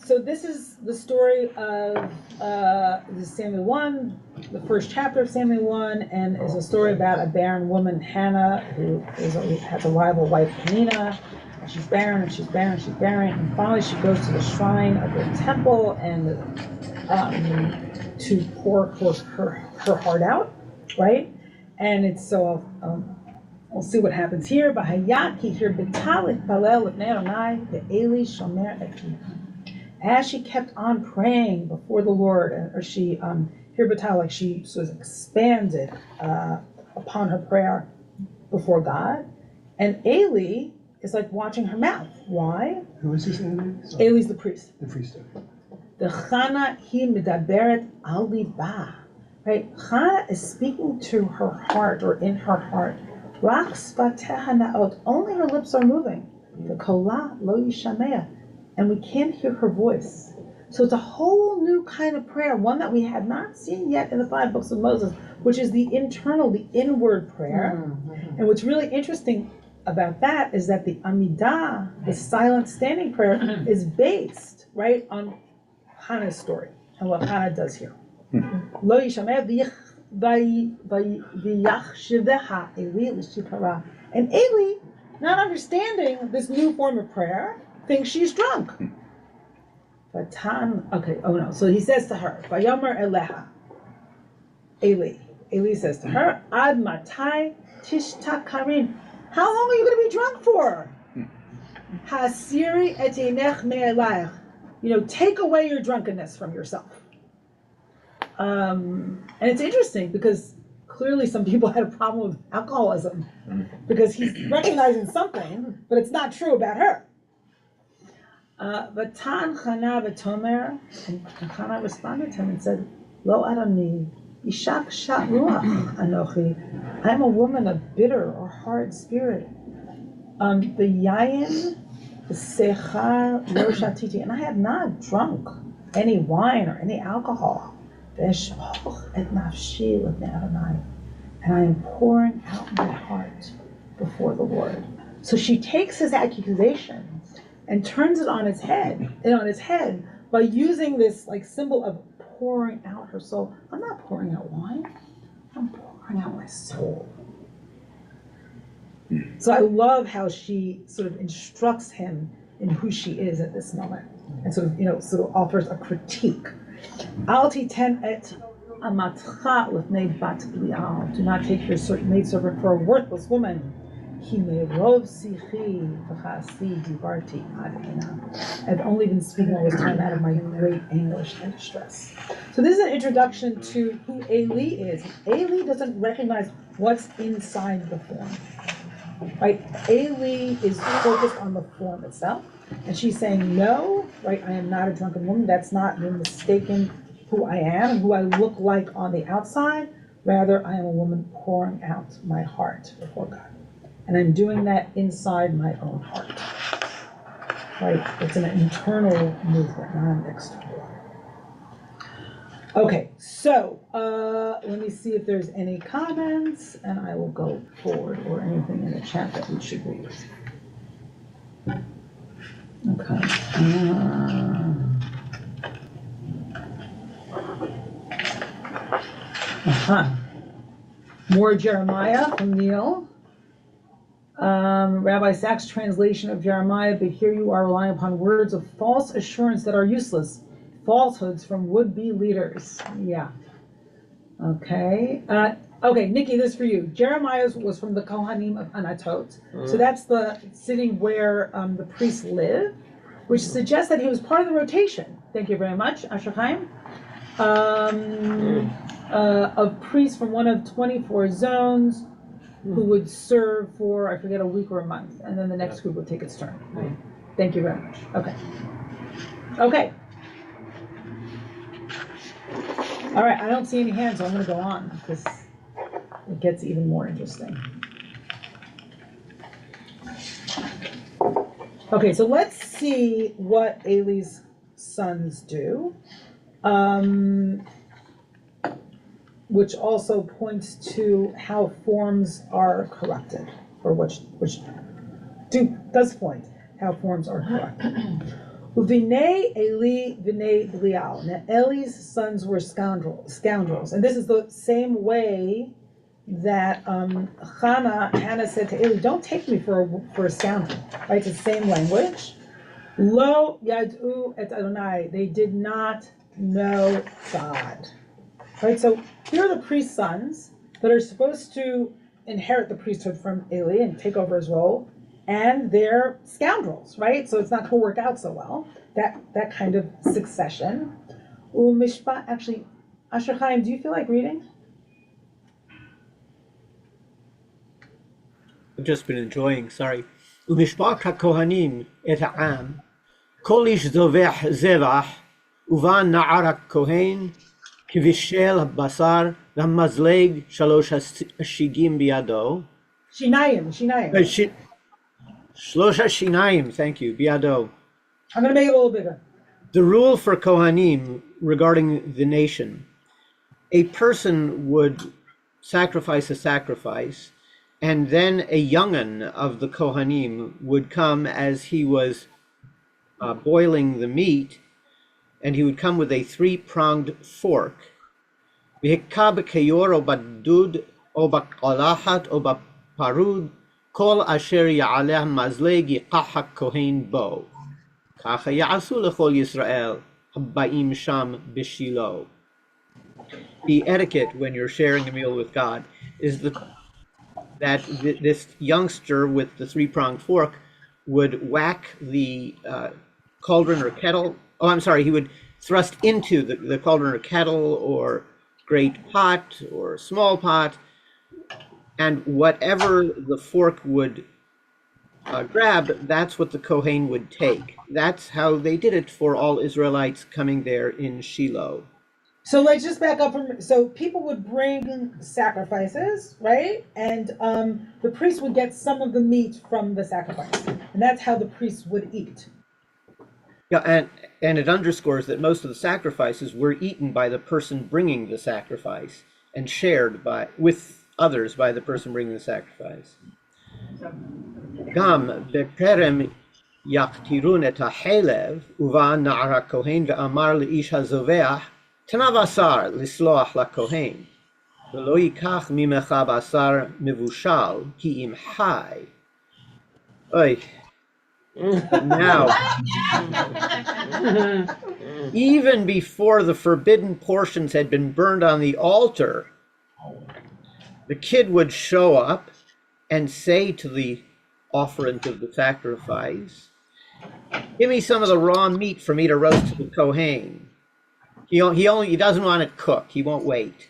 this is the story of this is Samuel 1, the first chapter of Samuel 1, and is a story about a barren woman, Hannah, who has a rival wife, Peninnah. And she's barren, and she's barren, and she's barren, and finally she goes to the shrine of the temple and to pour her heart out, right? And it's so. We'll see what happens here. As she kept on praying before the Lord, or she she sort of expanded upon her prayer before God, and Eli is like watching her mouth. Why? Who is this Eli? Eli's the priest. The priest. The Chana hi medaberet al liba. Right? Chana is speaking to her heart, or in her heart. Rak sfateha na'ot. Only her lips are moving. The kola lo yishamea. And we can't hear her voice. So it's a whole new kind of prayer, one that we had not seen yet in the 5 books of Moses, which is the inward prayer. Mm-hmm. And what's really interesting about that is that the Amidah, the silent standing prayer, is based, right, on Hannah's story and what Hannah does here. Lo yishamea and Eli, not understanding this new form of prayer, thinks she's drunk. So he says to her, Vayomer eleha. Eli says to her, Ad matai tishta karin. How long are you going to be drunk for? Hasiri et einech me'elayach. Take away your drunkenness from yourself. And it's interesting because clearly some people had a problem with alcoholism because he's recognizing something, but it's not true about her. Vatan Chana v'tomer, and Chana responded to him and said, Lo arani, ishak shat ruach anochi. I'm a woman of bitter or hard spirit. The yayin, the sechar lo shatiti, and I have not drunk any wine or any alcohol. And I am pouring out my heart before the Lord. So she takes his accusation and turns it on its head, by using this symbol of pouring out her soul. I'm not pouring out wine, I'm pouring out my soul. So I love how she sort of instructs him in who she is at this moment, and sort of offers a critique. Al titen et amatcha lefnei bat blial. Do not take your maidservant for a worthless woman. Ki merov sichi v'chasi divarti ad hina. I've only been speaking all this time out of my great anguish and distress. So this is an introduction to who Eli is. Eli doesn't recognize what's inside the form. Right? Eli is focused on the form itself. And she's saying, no, right, I am not a drunken woman. That's not, you're mistaken who I am and who I look like on the outside. Rather, I am a woman pouring out my heart before God. And I'm doing that inside my own heart. Right? It's an internal movement, not an external one. Okay, so let me see if there's any comments, and I will go forward, or anything in the chat that we should read. Okay. More Jeremiah from Neil. Rabbi Sachs' translation of Jeremiah, but here you are relying upon words of false assurance that are useless, falsehoods from would-be leaders. Yeah. Okay. Okay, Nikki, this is for you. Jeremiah was from the Kohanim of Anatot. So that's the city where the priests live, which suggests that he was part of the rotation. Thank you very much, Asher Chaim. Of priests from one of 24 zones who would serve for, I forget, a week or a month, and then the next group would take its turn. Thank you very much. Okay. Okay. All right, I don't see any hands, so I'm going to go on because it gets even more interesting. Okay, so let's see what Eli's sons do, which also points to how forms are corrupted, or which does point how forms are corrupted. Uvinei Eli v'nei Belial. Now Eli's sons were scoundrels, and this is the same way that Hannah said to Eli, "Don't take me for a scoundrel." Right? It's the same language. Lo yadu et Adonai. They did not know God. Right. So here are the priest's sons that are supposed to inherit the priesthood from Eli and take over his role. And they're scoundrels, right? So it's not going to work out so well, that kind of succession. Mishpat, actually, Asher Chaim, do you feel like reading? I've just been enjoying, sorry. Umishpat HaKohanim et ha'am, kol ish zoveh zevach, uvan na'ar HaKohen, kivishel basar, v'hamazleg shalosh hashigim biyado. Shinayim. Shlosha Shinayim, thank you, Biado. I'm going to make it a little bigger. The rule for Kohanim regarding the nation: a person would sacrifice a sacrifice, and then a young'un of the Kohanim would come as he was boiling the meat, and he would come with a three-pronged fork. V'hikab keyor o badud o baqalahat o baparud kol asher ya'aleh mazleg yiqah kohen bo. Kacha ya'asu lechol Yisrael haba'im sham b'shilo. The etiquette when you're sharing a meal with God is that this youngster with the three-pronged fork would whack the cauldron or kettle. Oh, I'm sorry, he would thrust into the cauldron or kettle or great pot or small pot, and whatever the fork would grab, that's what the Kohen would take. That's how they did it for all Israelites coming there in Shiloh. So let's just back up so people would bring sacrifices, right? And the priest would get some of the meat from the sacrifice. And that's how the priests would eat. Yeah, and it underscores that most of the sacrifices were eaten by the person bringing the sacrifice and shared with others by the person bringing the sacrifice. Gam beperem yaktirun et ha'helev uva na'ar ha'kohen ve'amar le'ish ha'zoveach tanav asar lisloach la'kohen ve'lo yikach mimecha b'asar mevushal ki im hai. Oy. But now, even before the forbidden portions had been burned on the altar, the kid would show up and say to the offerant of the sacrifice, "Give me some of the raw meat for me to roast to the Kohen." He doesn't want it cooked. He won't wait.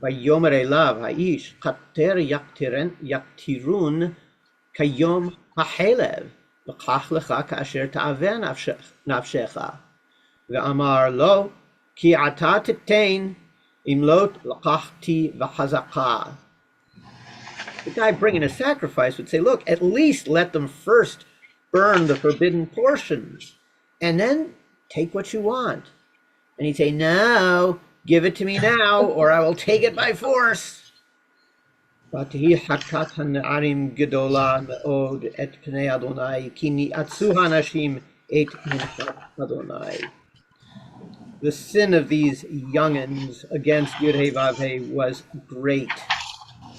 Vayomer elav ha'ish kater yaktirun kayom ha'helev v'chach lecha ka'asher ta'aveh nafshecha ve'amar lo ki ata titein Imlot lakachti v'chazaka. The guy bringing a sacrifice would say, look, at least let them first burn the forbidden portions, and then take what you want. And he'd say, no, give it to me now, or I will take it by force. ותהי חכת הנערים גדולה מאוד את פני אדוני, כי ניאצו הנשים את מנחת אדוני. The sin of these youngins against Yud-Heh-Vav-Heh was great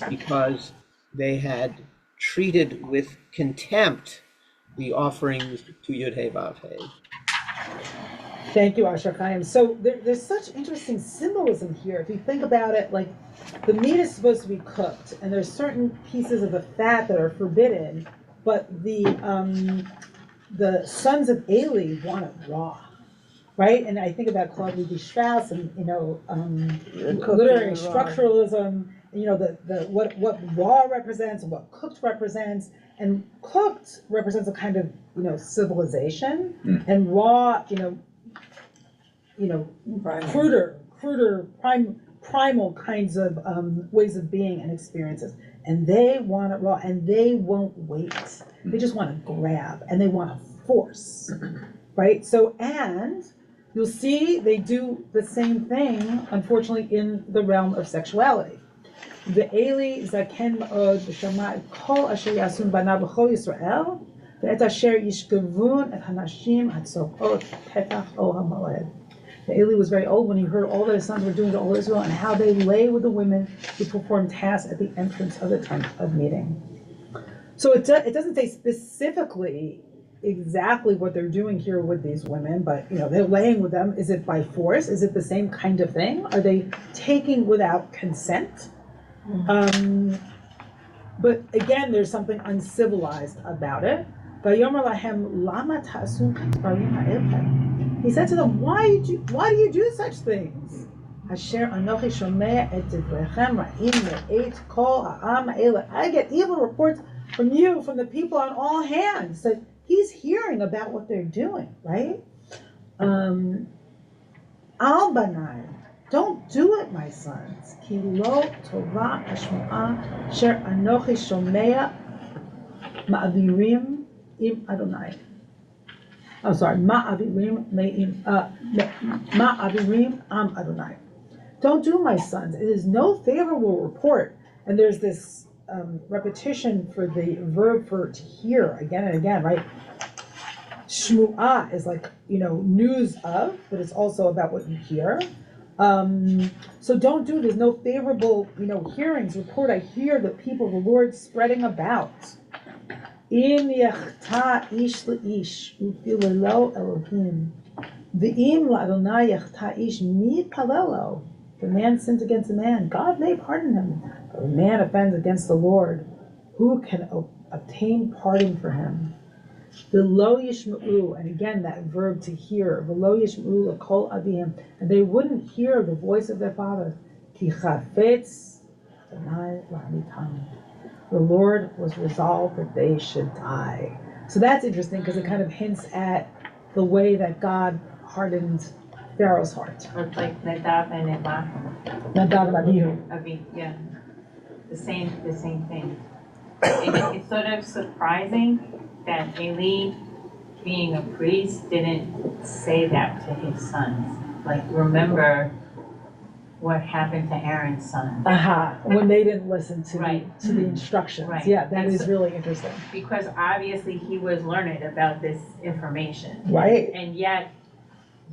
because they had treated with contempt the offerings to Yud-Heh-Vav-Heh. Thank you, Asher Chaim. So there's such interesting symbolism here. If you think about it, like the meat is supposed to be cooked, and there's certain pieces of the fat that are forbidden, but the sons of Eli want it raw, right? And I think about Claude Levi-Strauss and literary structuralism. The what raw represents and what cooked represents, and cooked represents a kind of civilization, and raw cruder, primal kinds of ways of being and experiences. And they want it raw, and they won't wait. They just want to grab, and they want to force, right? So, and you'll see they do the same thing, unfortunately, in the realm of sexuality. Ve'eli zaken ma'od v'shama et kol asher yasun banav b'chol Yisrael ve'et asher yishkevun et hanashim hatzokot petach o ha'moed. Eli was very old when he heard all that his sons were doing to all Israel and how they lay with the women who performed tasks at the entrance of the tent of meeting. So it doesn't say specifically exactly what they're doing here with these women, but they're laying with them. Is it by force? Is it the same kind of thing? Are they taking without consent? But again, there's something uncivilized about it. He said to them, why do you do such things? I get evil reports from you, from the people on all hands. So he's hearing about what they're doing, right? Al banai, don't do it, my sons. Ki lo tova hashmu'a sher anochi shomea ma'avirim im Adonai. I'm sorry, ma'avirim am Adonai. Don't do, my sons. It is no favorable report. And there's this repetition for the verb for to hear again and again, right? Shmu'ah is like, news of, but it's also about what you hear. So don't do, there's no favorable, hearings, report. I hear the people of the Lord spreading about. Im yachta ish le'ish ufilelo Elohim v'im la'adonai yachta ish mi palelo. If a man sins against a man, God may pardon him. But if a man offends against the Lord, who can obtain pardon for him? V'lo yishma'u, and again that verb to hear. V'lo yishma'u l'kol avihim, and they wouldn't hear the voice of their father. Ki chafetz Adonai la'amitam. The Lord was resolved that they should die. So that's interesting because it kind of hints at the way that God hardened Pharaoh's heart. It's like Nadav and Nadav and Abihu. Yeah, the same thing. It's sort of surprising that Eli, being a priest, didn't say that to his sons. Like, remember what happened to Aaron's son. When they didn't listen to Right. the instructions. Right. Yeah, that And is so- really interesting. Because obviously he was learned about this information. Right. And yet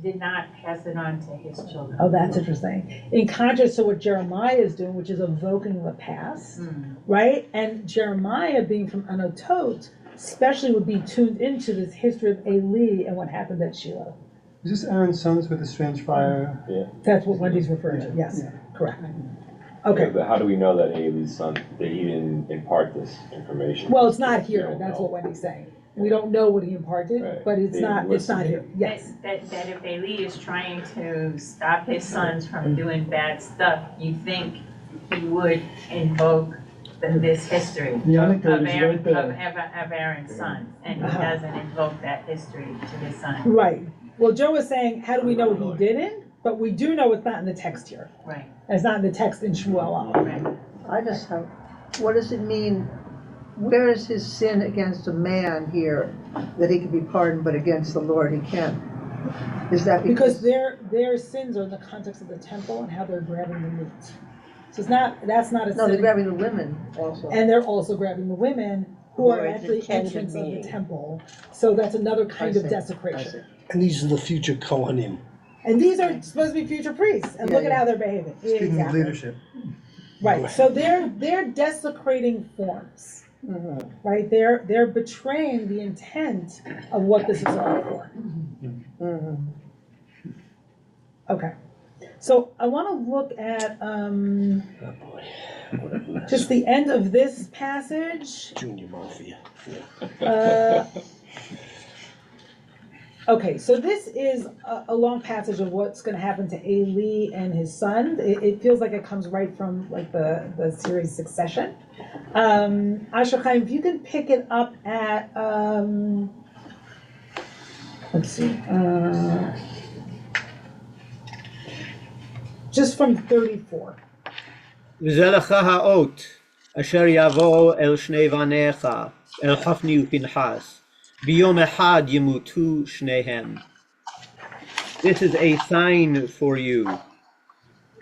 did not pass it on to his children. Oh, that's interesting. In contrast to what Jeremiah is doing, which is evoking the past, right? And Jeremiah, being from Anatot, especially would be tuned into this history of Eli and what happened at Shiloh. Is this Aaron's sons with the strange fire? Yeah. That's what Wendy's referring to. Yes, Yeah. correct. Yeah, Okay. but how do we know that Haley's son, that he didn't impart this information? Well, it's not We here. don't That's know. what Wendy's saying. We don't know what he imparted, Right. but it's They not listened. here. Yes. That if Eli is trying to stop his sons from doing bad stuff, you think he would invoke this history The of anecdote is right there. Aaron's son, and he doesn't invoke that history to his son. Right. Well, Joe was saying, how do we know he didn't? but we do know it's not in the text here. Right, And it's not in the text in Shmuel. right. I just have, what does it mean, where is his sin against a man here, that he can be pardoned, but against the Lord he can't? Is that Because because? their sins are in the context of the temple and how they're grabbing the meat. So it's not, that's not a No, they're sin. grabbing the women also. And they're also grabbing the women who Who are are at the intended entrance of the being. temple. So that's another kind I of see, desecration. And these are the future Kohanim. And these are supposed to be future priests, and Yeah, look at yeah. how they're behaving. Speaking of Exactly. leadership. Right, so they're desecrating forms, Mhm. right? They're betraying the intent of what this is all for. Mhm. Okay, so I want to look at Oh boy. What a mess. just the end of this passage. Junior Mafia. Okay, so this is a long passage of what's going to happen to Eli and his son. It feels like it comes right from like the series Succession. Asher Chaim, if you can pick it up at let's see, just from 34. וזה לך האות אשר יבוא אל שני בניך, אל חפני ופנחס, ביום אחד ימותו שניהם. This is a sign for you.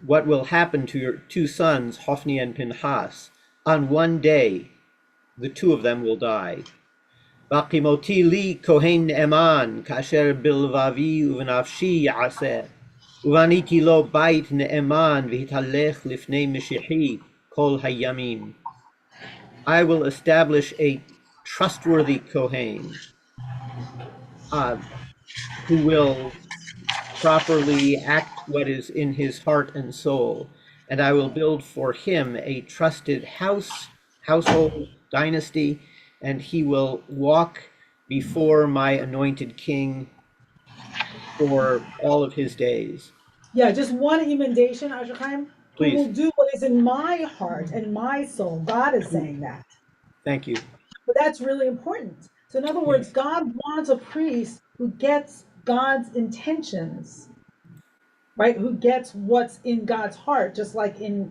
What will happen to your two sons, Hophni and Pinchas? On one day, the two of them will die. Vakimoti li kohen ne'eman, kasher bilvavi uvenafshi ya'aseh. Uvaniti lo bait ne'eman v'hitalech lifnei Meshichi kol hayamim. I will establish a trustworthy kohen who will properly act what is in his heart and soul, and I will build for him a trusted household, dynasty, and he will walk before my anointed king for all of his days. Yeah, just one emendation, Asher Chaim. Who Please. will do what is in my heart and my soul. God is saying that. Thank you. But that's really important. So in other words, God wants a priest who gets God's intentions, right? Who gets what's in God's heart, just like in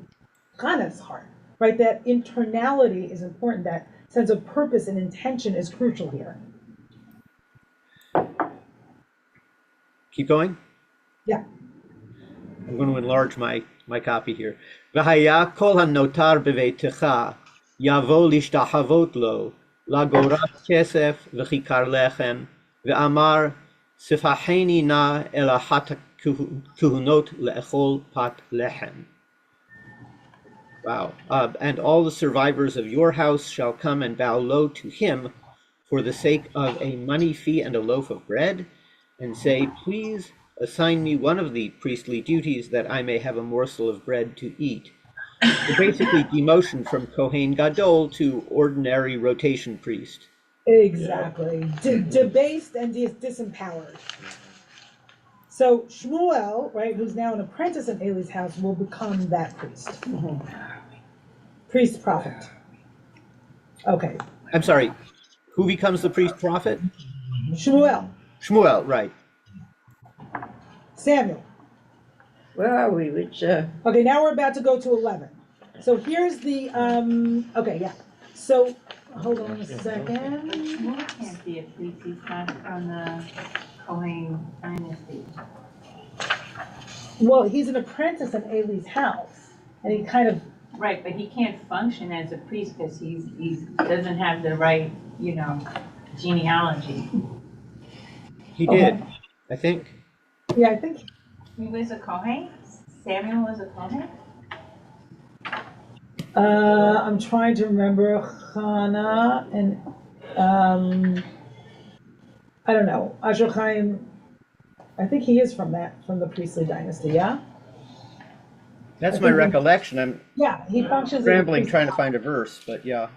Hannah's heart, right? That internality is important. That sense of purpose and intention is crucial here. Keep going? Yeah. I'm going to enlarge my copy here. V'haya kol hanotar beveitecha yavo lishtachavot lo lagorat kesef v'chikar lechem ve'amar sifacheni na el achat kuhunot le'echol pat lechem. Wow. And all the survivors of your house shall come and bow low to him for the sake of a money fee and a loaf of bread, and say, please assign me one of the priestly duties that I may have a morsel of bread to eat. So basically demotion from Kohen Gadol to ordinary rotation priest. Exactly. Debased and disempowered. So Shmuel, right, who's now an apprentice in Eli's house, will become that priest. Priest prophet. Okay. I'm sorry, who becomes the priest prophet? Shmuel. Shmuel, right. Samuel. Where are we? Which, Okay, now we're about to go to 11. So here's the, okay, yeah. So, hold on a second. But Shmuel can't be a priest, he's not from the Kohen dynasty. Well, he's an apprentice in Eli's house, and he kind of, Right, but he can't function as a priest because he doesn't have the right, genealogy. He Okay. did, I think. yeah, I think, He was a Kohen? Samuel was a Kohen? I'm trying to remember Hannah and, I don't know, Asher Chaim, I think he is from the priestly dynasty, yeah? That's my recollection. I'm Yeah, he functions as a scrambling priest. trying to find a verse, but yeah.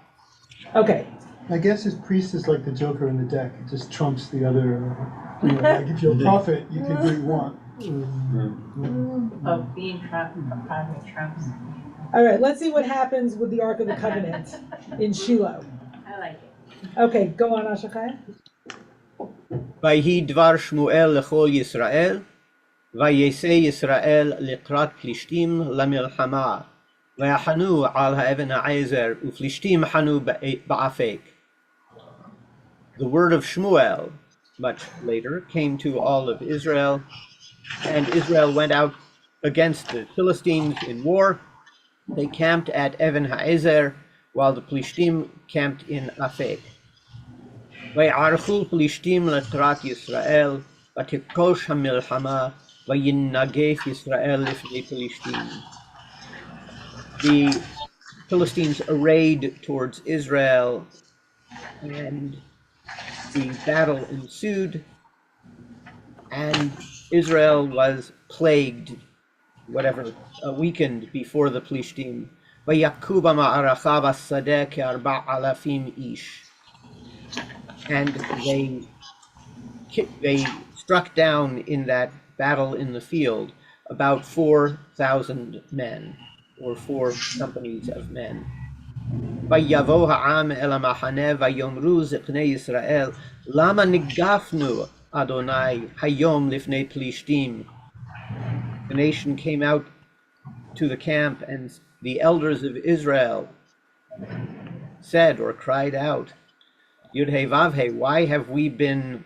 Okay, I guess his priest is like the Joker in the deck. It just trumps the other. Like if you're a prophet, you can do what you want. Of being a prophet trumps. all right, let's see what happens with the Ark of the Covenant in Shiloh. I like it. Okay, go on, Asher Chaim. Vayhi dvar Shmuel lechol Yisrael, ויצא ישראל לקראת פלישתים למלחמה, ויחנו על האבן העזר, ופלישתים חנו באפק. The word of Shmuel, much later, came to all of Israel, and Israel went out against the Philistines in war. They camped at Even Ha'ezer, while the Plishtim camped in Afek. ויערכו פלישתים לקראת ישראל, ותכוש המלחמה, וינגף ישראל לפני פלישתים. The Philistines arrayed towards Israel, and the battle ensued, and Israel was plagued, weakened before the Plishtim. ויכו במערכה בשדה כ4,000 איש. And they struck down in that battle in the field about 4,000 men, or 4 companies of men. ויבוא העם אל המחנה ויאמרו זקני ישראל, למה ניגפנו אדוני היום לפני פלישתים? The nation came out to the camp, and the elders of Israel said or cried out, Yud-Heh Vav-Heh, why have we been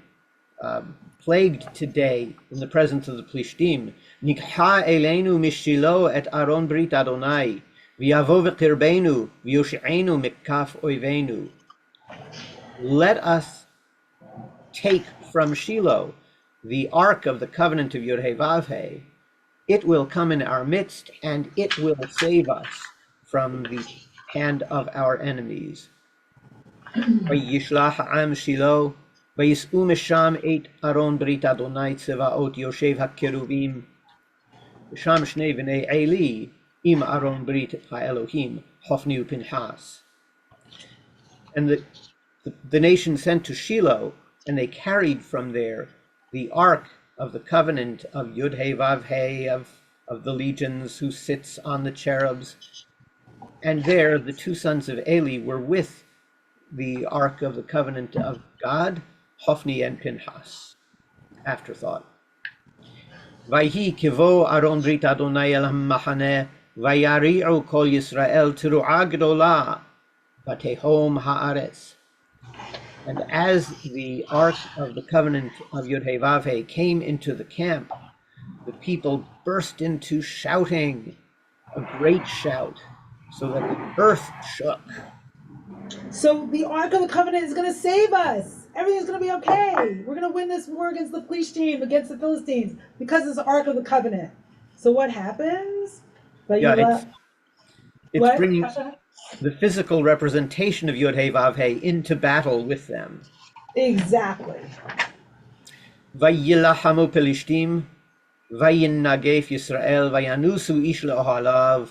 plagued today in the presence of the Plishtim? Nikha eleinu mishilo et aron brit Adonai, v'yavo v'qirbenu, v'yoshe'enu mikaf oivenu. Let us take from Shiloh the ark of the covenant of Yud-Heh Vav-Heh. It will come in our midst, and it will save us from the hand of our enemies. וישלח העם שילה, ויסעו משם את ארון ברית אדוני צבאות יושב הקירובים, ושם שני בני עלי עם ארון ברית האלוהים, חופני ופנחס. And the nation sent to Shiloh, and they carried from there the ark of the covenant of Yud-Heh Vav-Heh, of the legions, who sits on the cherubs. And there the 2 sons of Eli were with the ark of the covenant of God, Hophni and Pinchas. Afterthought. Vayhi kivo Aron Brit Adonai el HaMachaneh, vayari'u kol Yisrael teru'a gdola, vatehom ha'aretz. And as the ark of the covenant of Yud-Heh Vav-Heh came into the camp, the people burst into shouting, a great shout, so that the earth shook. So the Ark of the Covenant is going to save us. Everything's going to be okay. We're going to win this war against the Plishtim, against the Philistines, because it's the Ark of the Covenant. So what happens? It's bringing the physical representation of Yud-Heh Vav-Heh into battle with them. Exactly. ויילחמו פלישתים, וינגף ישראל, וינוסו איש לאוהליו,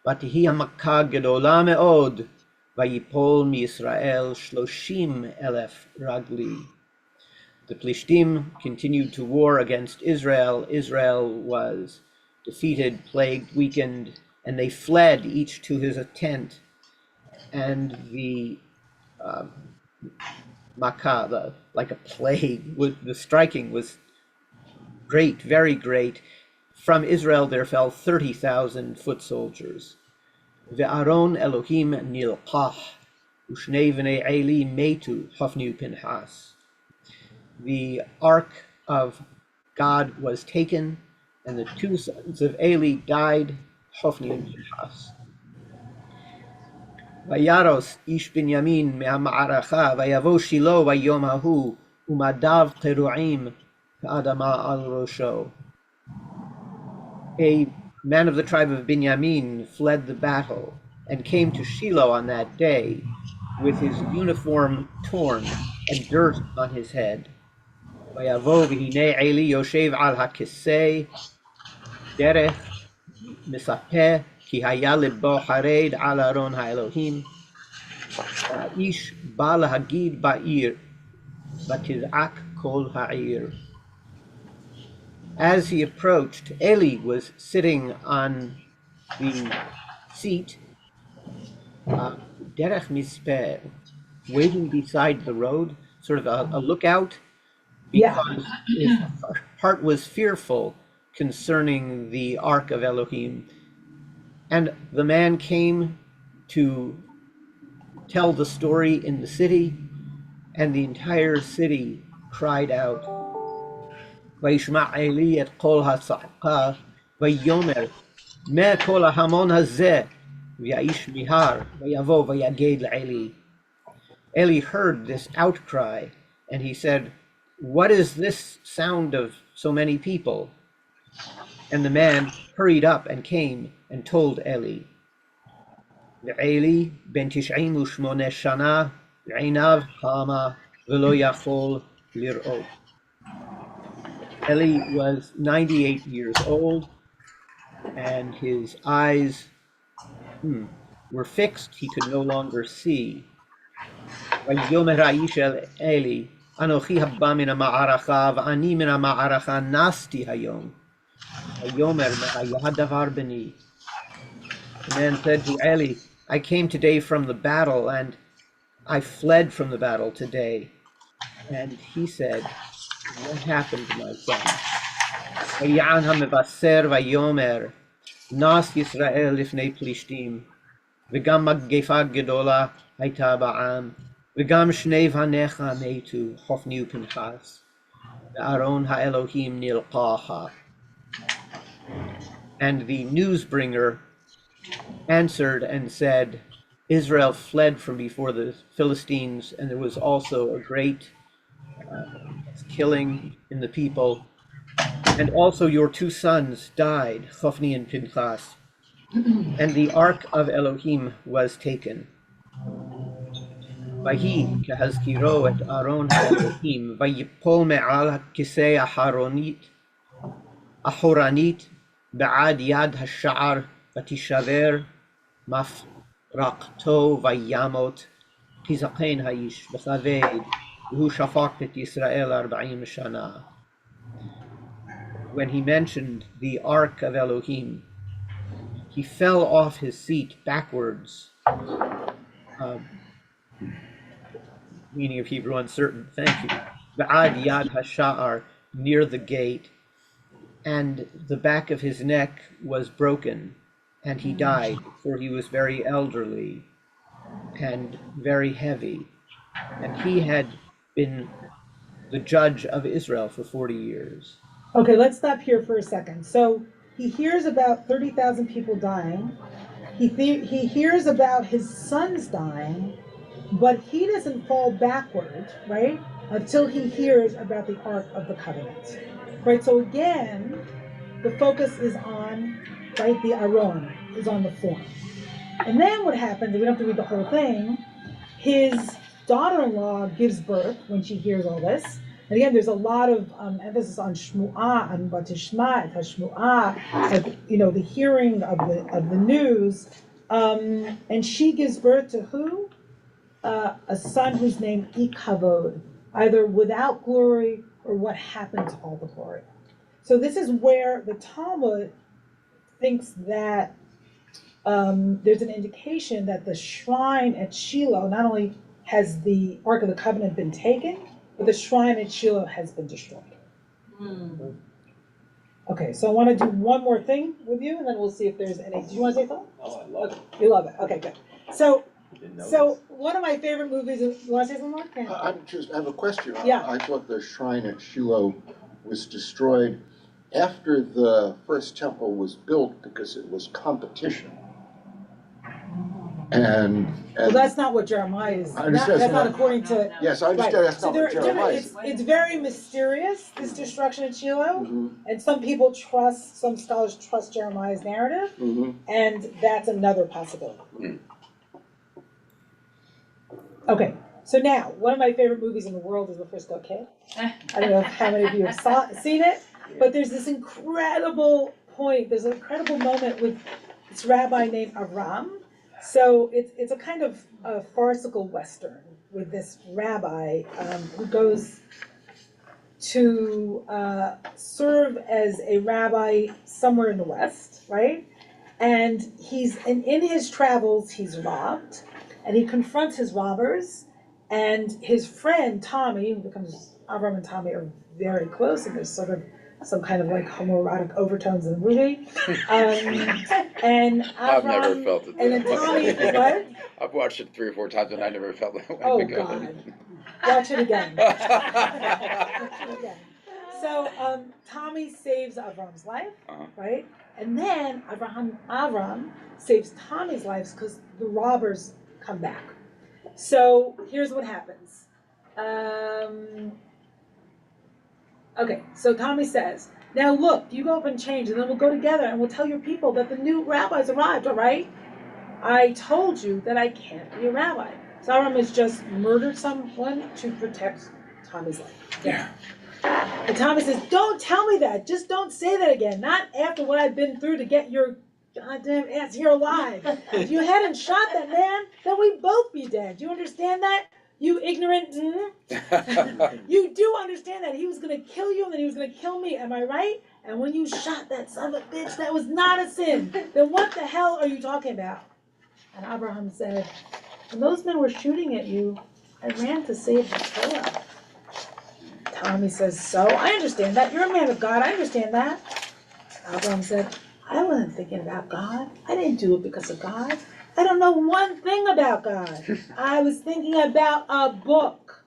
ותהי המכה גדולה מאוד, ויפול מישראל 30,000 רגלי. The Plishtim continued to war against Israel. Israel was defeated, plagued, weakened, and they fled each to his tent. And the Makkah, like a plague, the striking was great, very great. From Israel there fell 30,000 foot soldiers. Ve'aron Elohim nilqach, u'shnei v'nei Eli metu, Hophni u'Pinchas. The ark of God was taken, and the 2 sons of Eli died, Hophni and Pinchas. Vayaros ish Binyamin me'ama'aracha, vayavo Shilo vayom hahu, u'madav teru'im ka'adama al rosho. A man of the tribe of Binyamin fled the battle and came to Shiloh on that day with his uniform torn and dirt on his head. Vayavo v'hinei Eli yoshev al hakisei derech misapeh ki haya libo hared al aron ha'elohim ish ba lahagid ba'ir vatiz'ak kol ha'ir. As he approached, Eli was sitting on the seat, derech mispeh, waiting beside the road, sort of a lookout, because his heart was fearful concerning the Ark of Elohim. And the man came to tell the story in the city, and the entire city cried out, וישמע עלי את קול הצעקה, ויאמר, מה כל ההמון הזה? והאיש מיהר, ויבוא ויגד לעלי. Eli heard this outcry, and he said, what is this sound of so many people? And the man hurried up and came and told Eli. ועלי בן 98 שנה, עיניו חמה, ולא יכול לראות. Eli was 98 years old, and his eyes were fixed. He could no longer see. ויאמר האיש אל אלי, אנוכי הבא מן המערכה, ואני מן המערכה נסתי היום. ויאמר, מה היה הדבר בני? The man said to Eli, I came today from the battle, and I fled from the battle today. And he said, what happened, my son? ויען המבשר ויאמר, נס ישראל לפני פלישתים, וגם מגפה גדולה הייתה בעם, וגם שני בניך מתו, חופני ופנחס, וארון האלוהים נלקח. And the newsbringer answered and said, Israel fled from before the Philistines, and there was also a great killing in the people. And also your two sons died, Hophni and Pinchas, and the ark of Elohim was taken. ויהי כהזכירו את ארון האלוהים, ויפול מעל הכיסא אחורנית בעד יד השער, ותישבר מפרקתו וימות, תזקן האיש בכבד, והוא שפט את ישראל 40 שנה. When he mentioned the Ark of Elohim, he fell off his seat backwards, meaning of Hebrew uncertain, thank you, Ba'ad Yad Hasha'ar, near the gate, and the back of his neck was broken, and he died, for he was very elderly and very heavy, and he had been the judge of Israel for 40 years. Okay, let's stop here for a second. So he hears about 30,000 people dying. He hears about his sons dying, but he doesn't fall backward, right, until he hears about the Ark of the Covenant, right? So again, the focus is on, right, the Aron, is on the form. And then what happens, and we don't have to read the whole thing, his daughter-in-law gives birth when she hears all this. And again, there's a lot of emphasis on shmu'ah, and batishma, et hashmu'ah, the hearing of the news. And she gives birth to who? A son who's named Ikavod, either without glory or what happened to all the glory. So this is where the Talmud thinks that there's an indication that the shrine at Shiloh, not only has the Ark of the Covenant been taken, but the shrine at Shiloh has been destroyed. Okay, so I want to do one more thing with you, and then we'll see if there's any. Do you want to say something? Oh, I love it. You love it. Okay, good. So Didn't know So one of my favorite movies is, you want to say something more? Yeah. I have a question. Yeah. I thought the shrine at Shiloh was destroyed after the first temple was built because it was competition. Well, that's not what Jeremiah is. I understand. That's not according to. Yes, I understand. Right. That's not what Jeremiah is. It's very mysterious, this destruction at Shiloh, Mhm. and some scholars trust Jeremiah's narrative, Mhm. and that's another possibility. Okay, so now, one of my favorite movies in the world is The Frisco Kid. I don't know how many of you have seen it, but there's this incredible point, there's an incredible moment with this rabbi named Aram. So it's a kind of a farcical Western with this rabbi who goes to serve as a rabbi somewhere in the West, right? And in his travels, he's robbed, and he confronts his robbers, and his friend Tommy, who becomes Avram and Tommy are very close, and there's sort of some kind of like homoerotic overtones in the movie. And I've never Avram, felt it. and then Tommy, what? I've watched it 3 or 4 times and I never felt that way. Oh, God. Watch it again. Watch it again. So Tommy saves Avram's life, right? And then Avram saves Tommy's life because the robbers come back. So here's what happens. Okay, so Tommy says, now look, you go up and change, and then we'll go together and we'll tell your people that the new rabbi's arrived, all right? I told you that I can't be a rabbi. So Avram has just murdered someone to protect Tommy's life. Yeah. And Tommy says, don't tell me that. Just don't say that again. Not after what I've been through to get your goddamn ass here alive. If you hadn't shot that man, then we'd both be dead. Do you understand that? You ignorant. You do understand that he was going to kill you and then he was going to kill me. Am I right? And when you shot that son of a bitch, that was not a sin. Then what the hell are you talking about? And Abraham said, when those men were shooting at you, I ran to save the Torah. Tommy says, so I understand that. You're a man of God. I understand that. Abraham said, I wasn't thinking about God. I didn't do it because of God. I don't know one thing about God. I was thinking about a book.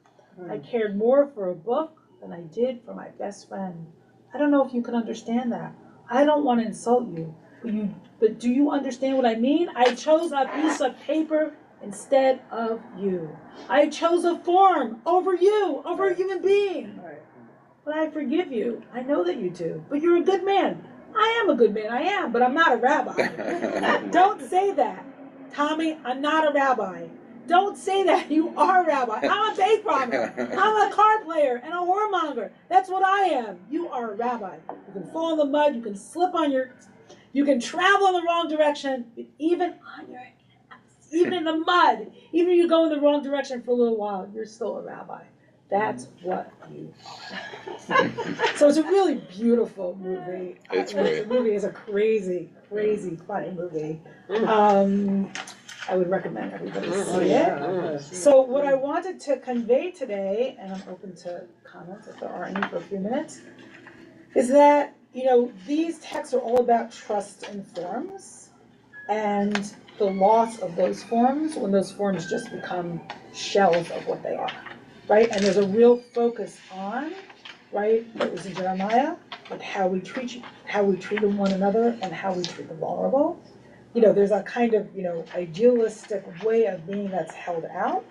I cared more for a book than I did for my best friend. I don't know if you can understand that. I don't want to insult you, but do you understand what I mean? I chose a piece of paper instead of you. I chose a form over you, over a human being. But I forgive you. I know that you do. But you're a good man. I am a good man. I am, but I'm not a rabbi. Don't say that. Tommy, I'm not a rabbi. Don't say that. You are a rabbi. I'm a bank robber. I'm a card player and a whoremonger. That's what I am. You are a rabbi. You can fall in the mud. You can slip on you can travel in the wrong direction. But even in the mud, even if you go in the wrong direction for a little while, you're still a rabbi. That's what you are. So it's a really beautiful movie. It's great. The movie is a crazy, crazy, funny movie. I would recommend everybody see it. So what I wanted to convey today, and I'm open to comments if there are any for a few minutes, is that, these texts are all about trust in forms and the loss of those forms when those forms just become shells of what they are. Right, and there's a real focus on, right, what was in Jeremiah, like how we treat one another and how we treat the vulnerable. There's a kind of, idealistic way of being that's held out.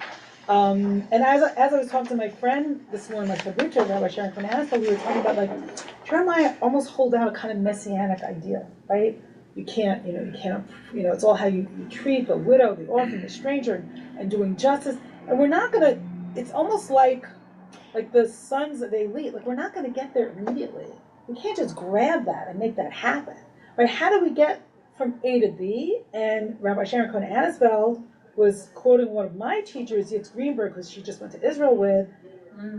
And as I was talking to my friend this morning, my Fabucha, Rabbi Sharon Fernandez, we were talking about Jeremiah almost hold out a kind of messianic idea, right? You can't, it's all how you treat the widow, the orphan, the stranger, and doing justice. And we're not gonna. It's almost like the sons that they lead. We're not going to get there immediately. We can't just grab that and make that happen. Right? How do we get from A to B? And Rabbi Sharon Cohen Annisfeld was quoting one of my teachers, Yitzhak Greenberg, because she just went to Israel with,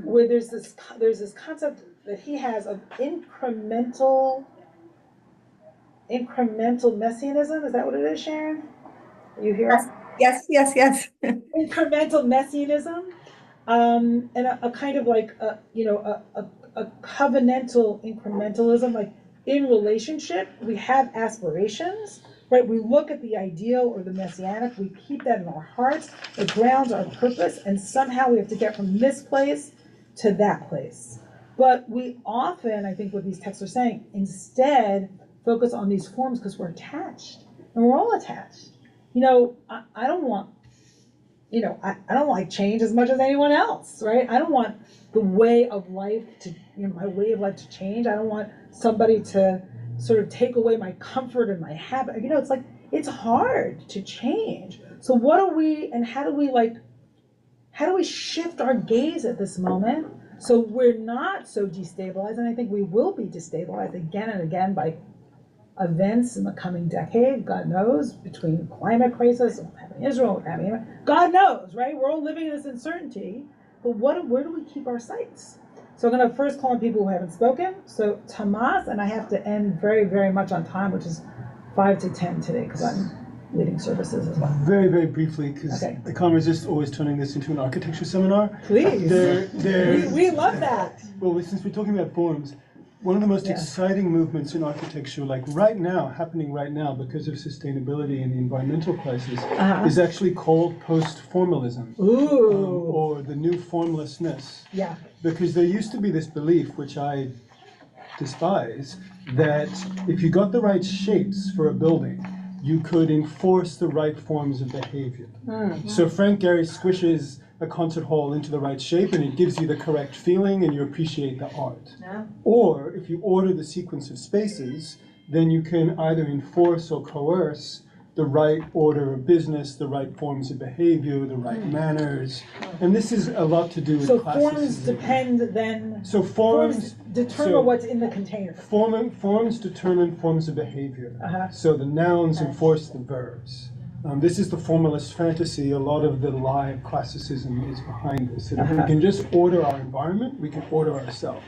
where there's this concept that he has of incremental messianism. Is that what it is, Sharon? Are you here? Yes. Incremental messianism. And a kind of a covenantal incrementalism, in relationship, we have aspirations, right? We look at the ideal or the messianic, we keep that in our hearts, it grounds our purpose, and somehow we have to get from this place to that place. But we often, I think what these texts are saying, instead focus on these forms because we're attached, and we're all attached. I don't want I don't like change as much as anyone else, right? I don't want the way of life to, my way of life to change. I don't want somebody to sort of take away my comfort and my habit. It's hard to change. So how do we shift our gaze at this moment so we're not so destabilized? And I think we will be destabilized again and again by events in the coming decade, God knows, between climate crisis, having Israel, God knows, right? We're all living in this uncertainty, but where do we keep our sights? So I'm going to first call on people who haven't spoken. So Tomas, and I have to end very, very much on time, which is 5 to 10 today, because I'm leading services as well. Very, very briefly, because the Commonwealth is just always turning this into an architecture seminar. Please. We We love that. Well, since we're talking about forms, One of the most Yeah. exciting movements in architecture, like happening right now because of sustainability and the environmental crisis, is actually called post-formalism, Ooh. or the new formlessness. Yeah. Because there used to be this belief, which I despise, that if you got the right shapes for a building, you could enforce the right forms of behavior. So Frank Gehry squishes a concert hall into the right shape and it gives you the correct feeling and you appreciate the art. Yeah. Or if you order the sequence of spaces, then you can either enforce or coerce the right order of business, the right forms of behavior, the right manners. And this is a lot to do with So classicism. forms depend then. So forms determine what's in the container. Forms determine forms of behavior. So the nouns enforce the verbs. This is the formalist fantasy. A lot of the lie of classicism is behind this. That if we can just order our environment, we can order ourselves.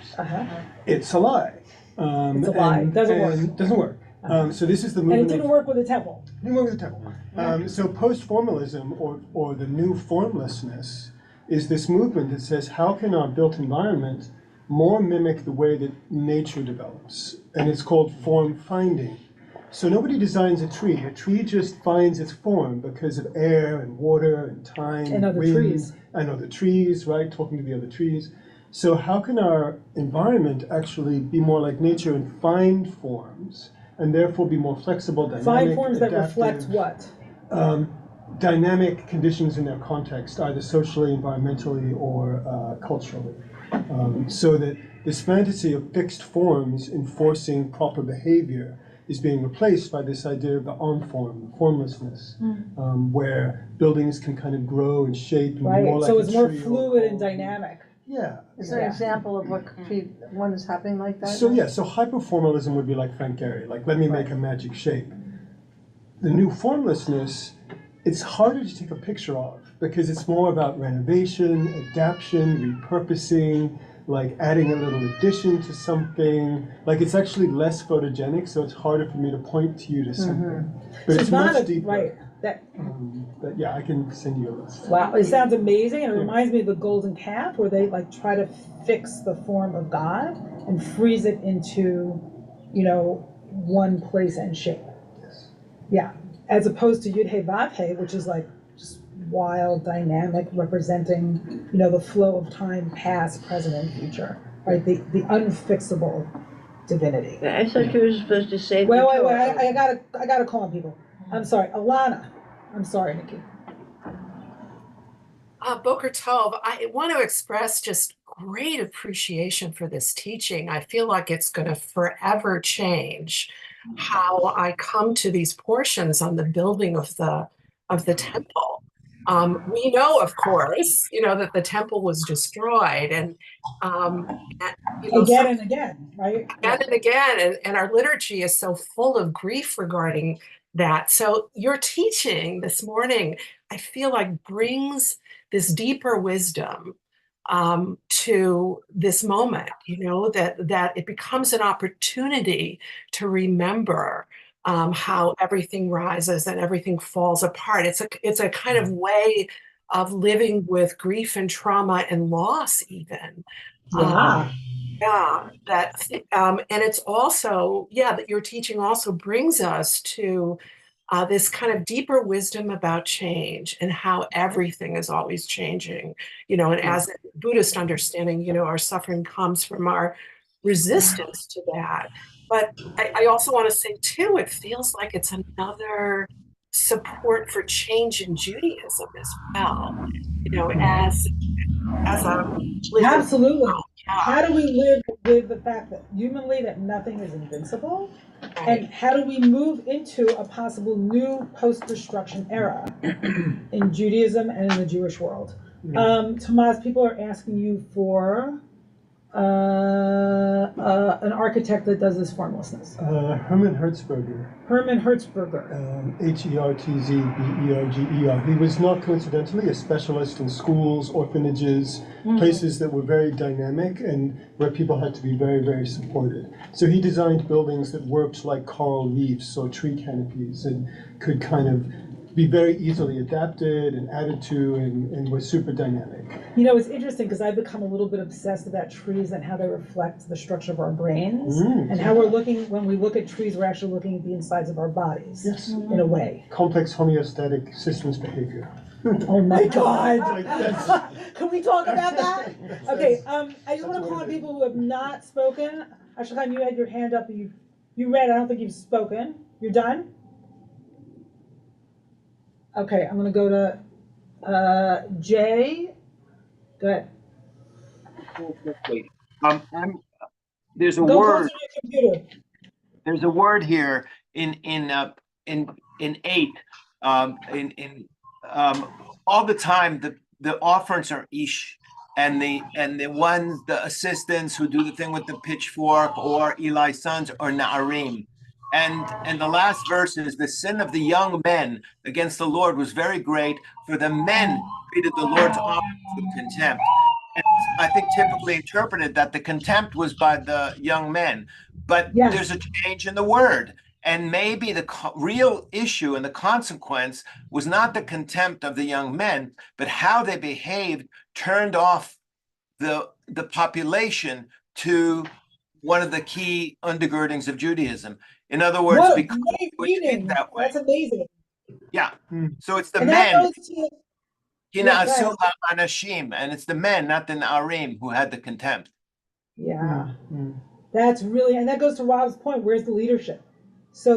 It's a lie. It's a lie. It doesn't work. Doesn't work. So this is the movement. And it didn't work with the temple. It didn't work with the temple. So post-formalism, or the new formlessness, is this movement that says, how can our built environment more mimic the way that nature develops? And it's called form finding. So nobody designs a tree. A tree just finds its form because of air and water and time And other wind, trees. and other trees, right? Talking to the other trees. So how can our environment actually be more like nature and find forms, and therefore be more flexible, dynamic, Find forms that adaptive, reflect what? Dynamic conditions in their context, either socially, environmentally, or culturally. So that this fantasy of fixed forms enforcing proper behavior is being replaced by this idea of the on-form, formlessness, where buildings can kind of grow and shape and be more like So a it's more tree or fluid a and dynamic. Yeah. Is there an example of what could be, one is happening like that? So yeah, so hyperformalism would be like Frank Gehry, like let me make a magic shape. The new formlessness, it's harder to take a picture of because it's more about renovation, adaptation, repurposing, like adding a little addition to something. Like it's actually less photogenic, so it's harder for me to point to you to something. But So it's not much a, deeper. right. That, But yeah, I can send you a list. wow, it sounds amazing, and it reminds me of the golden calf, where they like try to fix the form of God and freeze it into, one place and shape. Yes. Yeah, as opposed to Yud He Vav He, which is like just wild, dynamic, representing, the flow of time, past, present, and future, right? The unfixable divinity. I thought you were supposed to say. Wait, I gotta call on people. I'm sorry, Alana. I'm sorry, Nikki. Boker Tov, I want to express just great appreciation for this teaching. I feel like it's going to forever change how I come to these portions on the building of the temple. We know, of course, that the temple was destroyed, and Again and again, right? Again and again, and our liturgy is so full of grief regarding that. So your teaching this morning, I feel like brings this deeper wisdom to this moment, that it becomes an opportunity to remember how everything rises and everything falls apart. It's a kind of way of living with grief and trauma and loss even. And it's also, that your teaching also brings us to this kind of deeper wisdom about change and how everything is always changing, and as a Buddhist understanding, our suffering comes from our resistance to that. But I also want to say too, it feels like it's another support for change in Judaism as well, as a Absolutely. How do we live with the fact that humanly that nothing is invincible? And how do we move into a possible new post-destruction era in Judaism and in the Jewish world? Tomas, people are asking you for an architect that does this formlessness. Hermann Hertzberger. Hermann Hertzberger. Hertzberger. He was not coincidentally a specialist in schools, orphanages, places that were very dynamic and where people had to be very, very supported. So he designed buildings that worked like coral reefs or tree canopies and could kind of be very easily adapted and added to, and was super dynamic. You know, it's interesting because I've become a little bit obsessed about trees and how they reflect the structure of our brains, and how we're looking, when we look at trees, we're actually looking at the insides of our bodies, Yes. in a way. Complex homeostatic systems behavior. Oh my God. Can we talk about that? Okay, I just want to call on people who have not spoken. Ashkan, you had your hand up, you read, I don't think you've spoken. You're done? Okay, I'm gonna go to Jay. Go ahead. There's a Go word. closer to your computer. There's a word here in 8. All the time the offerings are ish, and the assistants who do the thing with the pitchfork, or Eli's sons, or na'arim. And the last verse is, the sin of the young men against the Lord was very great, for the men treated the Lord's offerings with contempt. And I think typically interpreted that the contempt was by the young men, but there's a change in the word. And maybe the real issue and the consequence was not the contempt of the young men, but how they behaved turned off the population to one of the key undergirdings of Judaism. In other words, Whoa, because great reading. that way. That's amazing. Yeah. So it's the And men. that goes to Anashim, and it's the men, not the Na'arim, who had the contempt. Yeah. That's really, and that goes to Rob's point, where's the leadership? So